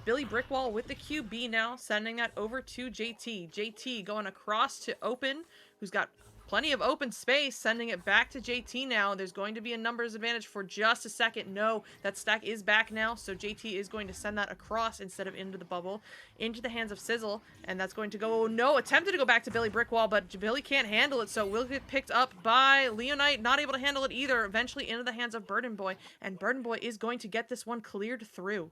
Billy Brickwall with the QB now, sending that over to JT. JT going across to Open, who's got plenty of open space, sending it back to JT now. There's going to be a numbers advantage for just a second. No, that stack is back now, so JT is going to send that across instead of into the bubble, into the hands of Sizzle, and that's going to go, no, attempted to go back to Billy Brickwall, but Billy can't handle it, so it will get picked up by Leonite, not able to handle it either, eventually into the hands of Burden Boy, and Burden Boy is going to get this one cleared through.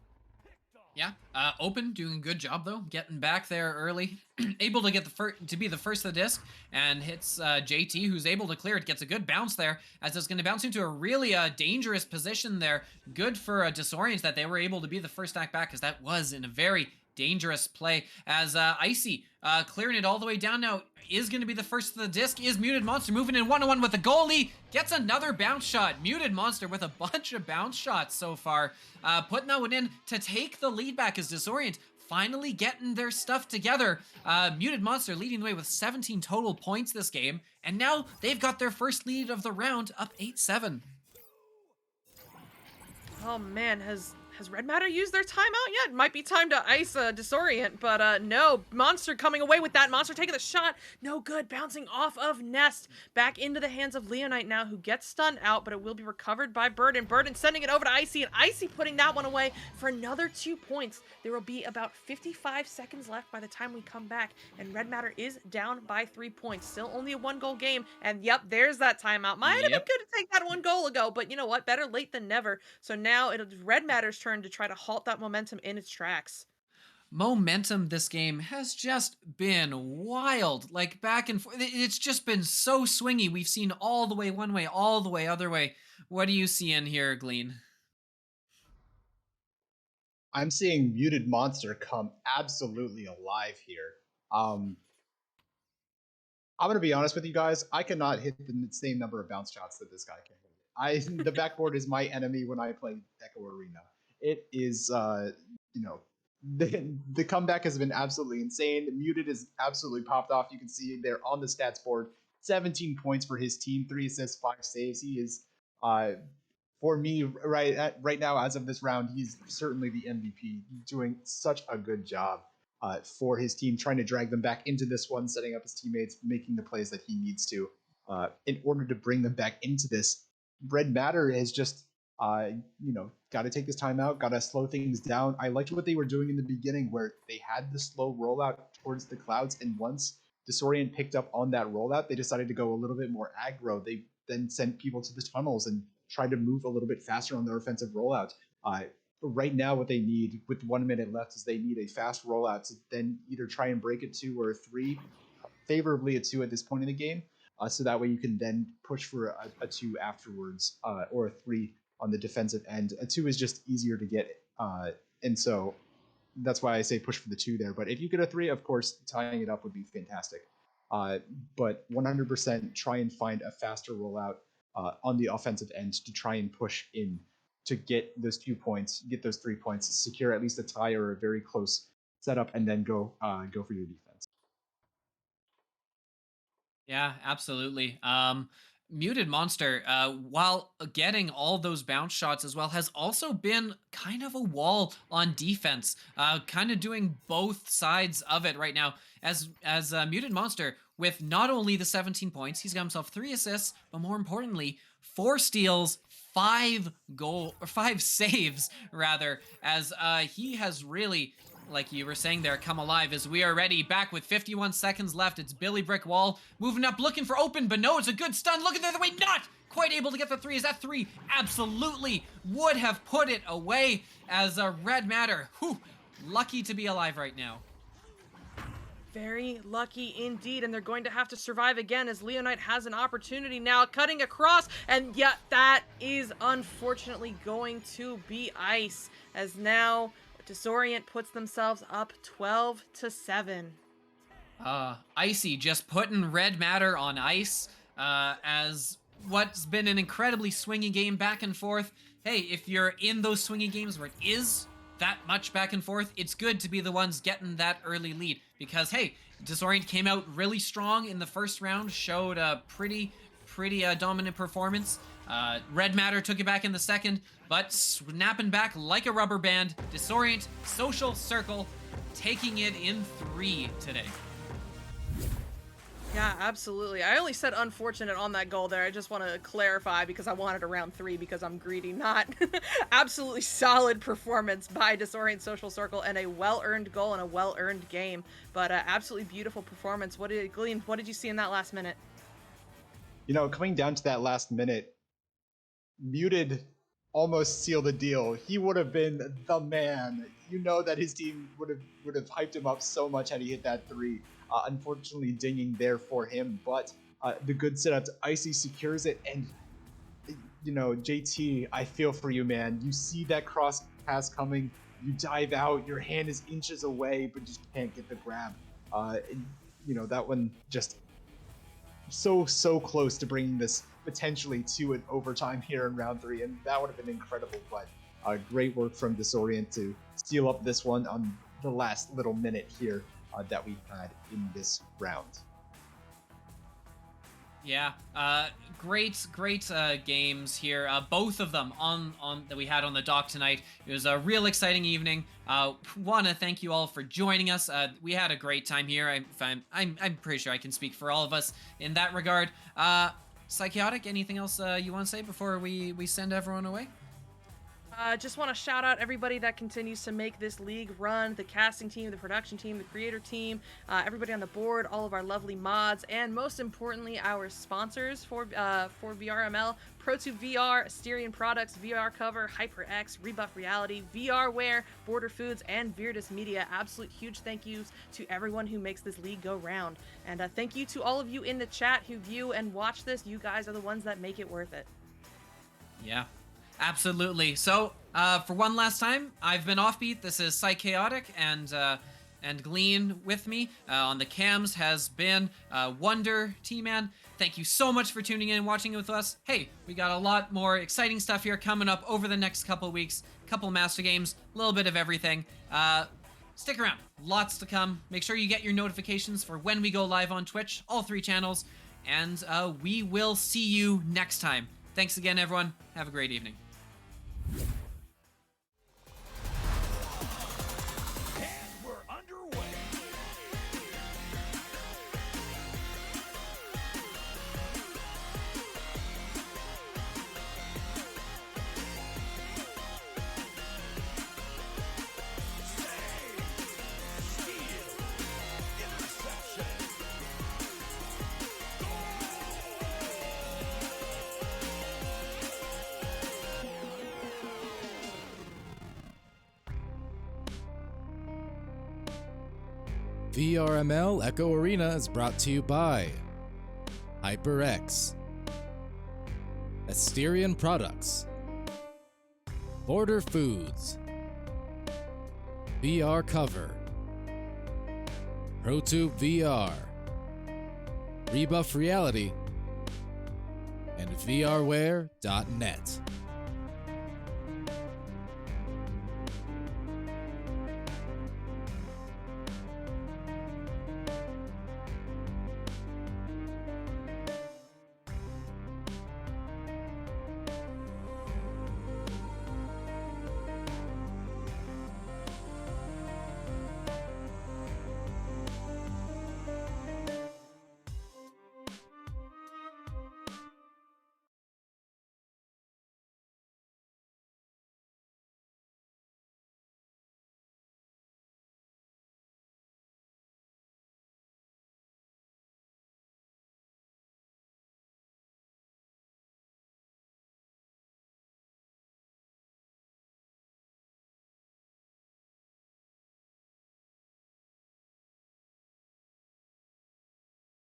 Yeah, Open doing a good job though, getting back there early, able to get to be the first of the disc, and hits JT, who's able to clear it. Gets a good bounce there, as it's going to bounce into a really dangerous position there. Good for Disorient that they were able to be the first stack back, because that was in a very dangerous play. As Icy clearing it all the way down now, is going to be the first of the disc. Is Muted Monster moving in 1-on-1 with the goalie, gets another bounce shot. Muted Monster with a bunch of bounce shots so far, putting that one in to take the lead back as Disorient finally getting their stuff together. Muted Monster leading the way with 17 total points this game, and now they've got their first lead of the round, up 8-7. Oh man, has Red Matter used their timeout yet? It might be time to ice Disorient, but no. Monster coming away with that. Monster taking the shot. No good. Bouncing off of Nest. Back into the hands of Leonite now, who gets stunned out, but it will be recovered by Burden. Burden sending it over to Icy, and Icy putting that one away for another 2 points. There will be about 55 seconds left by the time we come back, and Red Matter is down by 3 points. Still only a 1-goal game, and yep, there's that timeout. Might have been good to take that 1 goal ago, but you know what? Better late than never. So now it's Red Matter's turn to try to halt that momentum in its tracks. Momentum this game has just been wild, like back and forth. It's just been so swingy. We've seen all the way one way, all the way other way. What do you see in here, Glean? I'm seeing Muted Monster come absolutely alive here. I'm gonna be honest with you guys. I cannot hit the same number of bounce shots that this guy can hit. The backboard is my enemy when I play Echo Arena. It is, the comeback has been absolutely insane. Muted is absolutely popped off. You can see there on the stats board, 17 points for his team, 3 assists, 5 saves. He is, for me, right now, as of this round, he's certainly the MVP, doing such a good job for his team, trying to drag them back into this one, setting up his teammates, making the plays that he needs to in order to bring them back into this. Red Matter is just, got to take this time out, got to slow things down. I liked what they were doing in the beginning, where they had the slow rollout towards the clouds, and once Disorient picked up on that rollout, they decided to go a little bit more aggro. They then sent people to the tunnels and tried to move a little bit faster on their offensive rollout. Right now, what they need with 1 minute left is they need a fast rollout to then either try and break a 2 or a 3, favorably a 2 at this point in the game, so that way you can then push for a 2 afterwards, or a 3 on the defensive end. A 2 is just easier to get, and so that's why I say push for the 2 there. But if you get a 3, of course, tying it up would be fantastic. But 100% try and find a faster rollout on the offensive end to try and push in to get those 2 points, get those 3 points, secure at least a tie or a very close setup, and then go for your defense. Yeah, absolutely. Muted Monster, while getting all those bounce shots as well, has also been kind of a wall on defense, kind of doing both sides of it right now. As Muted Monster, with not only the 17 points, he's got himself 3 assists, but more importantly, 4 steals, 5 saves rather, as he has really, like you were saying there, come alive as we are ready. Back with 51 seconds left. It's Billy Brick Wall moving up, looking for open, but no, it's a good stun. Looking the other way, not quite able to get the 3. Is that 3? Absolutely would have put it away as a Red Matter. Whew, lucky to be alive right now. Very lucky indeed, and they're going to have to survive again as Leonite has an opportunity now, cutting across, and yet that is unfortunately going to be ice, as now Disorient puts themselves up 12-7. Icy just putting Red Matter on ice, as what's been an incredibly swingy game back and forth. Hey, if you're in those swingy games where it is that much back and forth, it's good to be the ones getting that early lead, because hey, Disorient came out really strong in the first round, showed a pretty dominant performance. Red Matter took it back in the second, but snapping back like a rubber band, Disorient, Social Circle, taking it in 3 today. Yeah, absolutely. I only said unfortunate on that goal there. I just want to clarify because I wanted a round 3 because I'm greedy, not absolutely solid performance by Disorient Social Circle and a well-earned goal and a well-earned game. But absolutely beautiful performance. Glean, what did you see in that last minute? You know, coming down to that last minute, Muted almost sealed the deal. He would have been the man. You know that his team would have hyped him up so much had he hit that 3. Unfortunately, dinging there for him, but the good setup, Icy secures it, and you know, JT, I feel for you, man. You see that cross pass coming, you dive out, your hand is inches away, but just can't get the grab. You know, that one just so close to bringing this potentially to an overtime here in round 3, and that would have been incredible. But great work from Disorient to seal up this one on the last little minute here that we had in this round. Yeah, great games here. Both of them on that we had on the dock tonight. It was a real exciting evening. Want to thank you all for joining us. We had a great time here. I'm pretty sure I can speak for all of us in that regard. Psychotic, anything else you want to say before we send everyone away? Just want to shout out everybody that continues to make this league run, the casting team, the production team, the creator team, everybody on the board, all of our lovely mods, and most importantly, our sponsors for VRML, Pro2 VR, Asterion Products, VR Cover, HyperX, Rebuff Reality, VRware, Border Foods, and Viridis Media. Absolute huge thank yous to everyone who makes this league go round. And thank you to all of you in the chat who view and watch this. You guys are the ones that make it worth it. Yeah. Absolutely. So, for one last time, I've been Offbeat. This is Psychotic, and Glean with me on the cams has been Wonder T-Man. Thank you so much for tuning in and watching with us. Hey, we got a lot more exciting stuff here coming up over the next couple weeks. Couple Master Games, a little bit of everything. Stick around. Lots to come. Make sure you get your notifications for when we go live on Twitch, all 3 channels, and we will see you next time. Thanks again, everyone. Have a great evening. And we're underway. Save, steal, interception. VRML Echo Arena is brought to you by HyperX, Asterion Products, Border Foods, VR Cover, ProTube VR, Rebuff Reality, and VRware.net.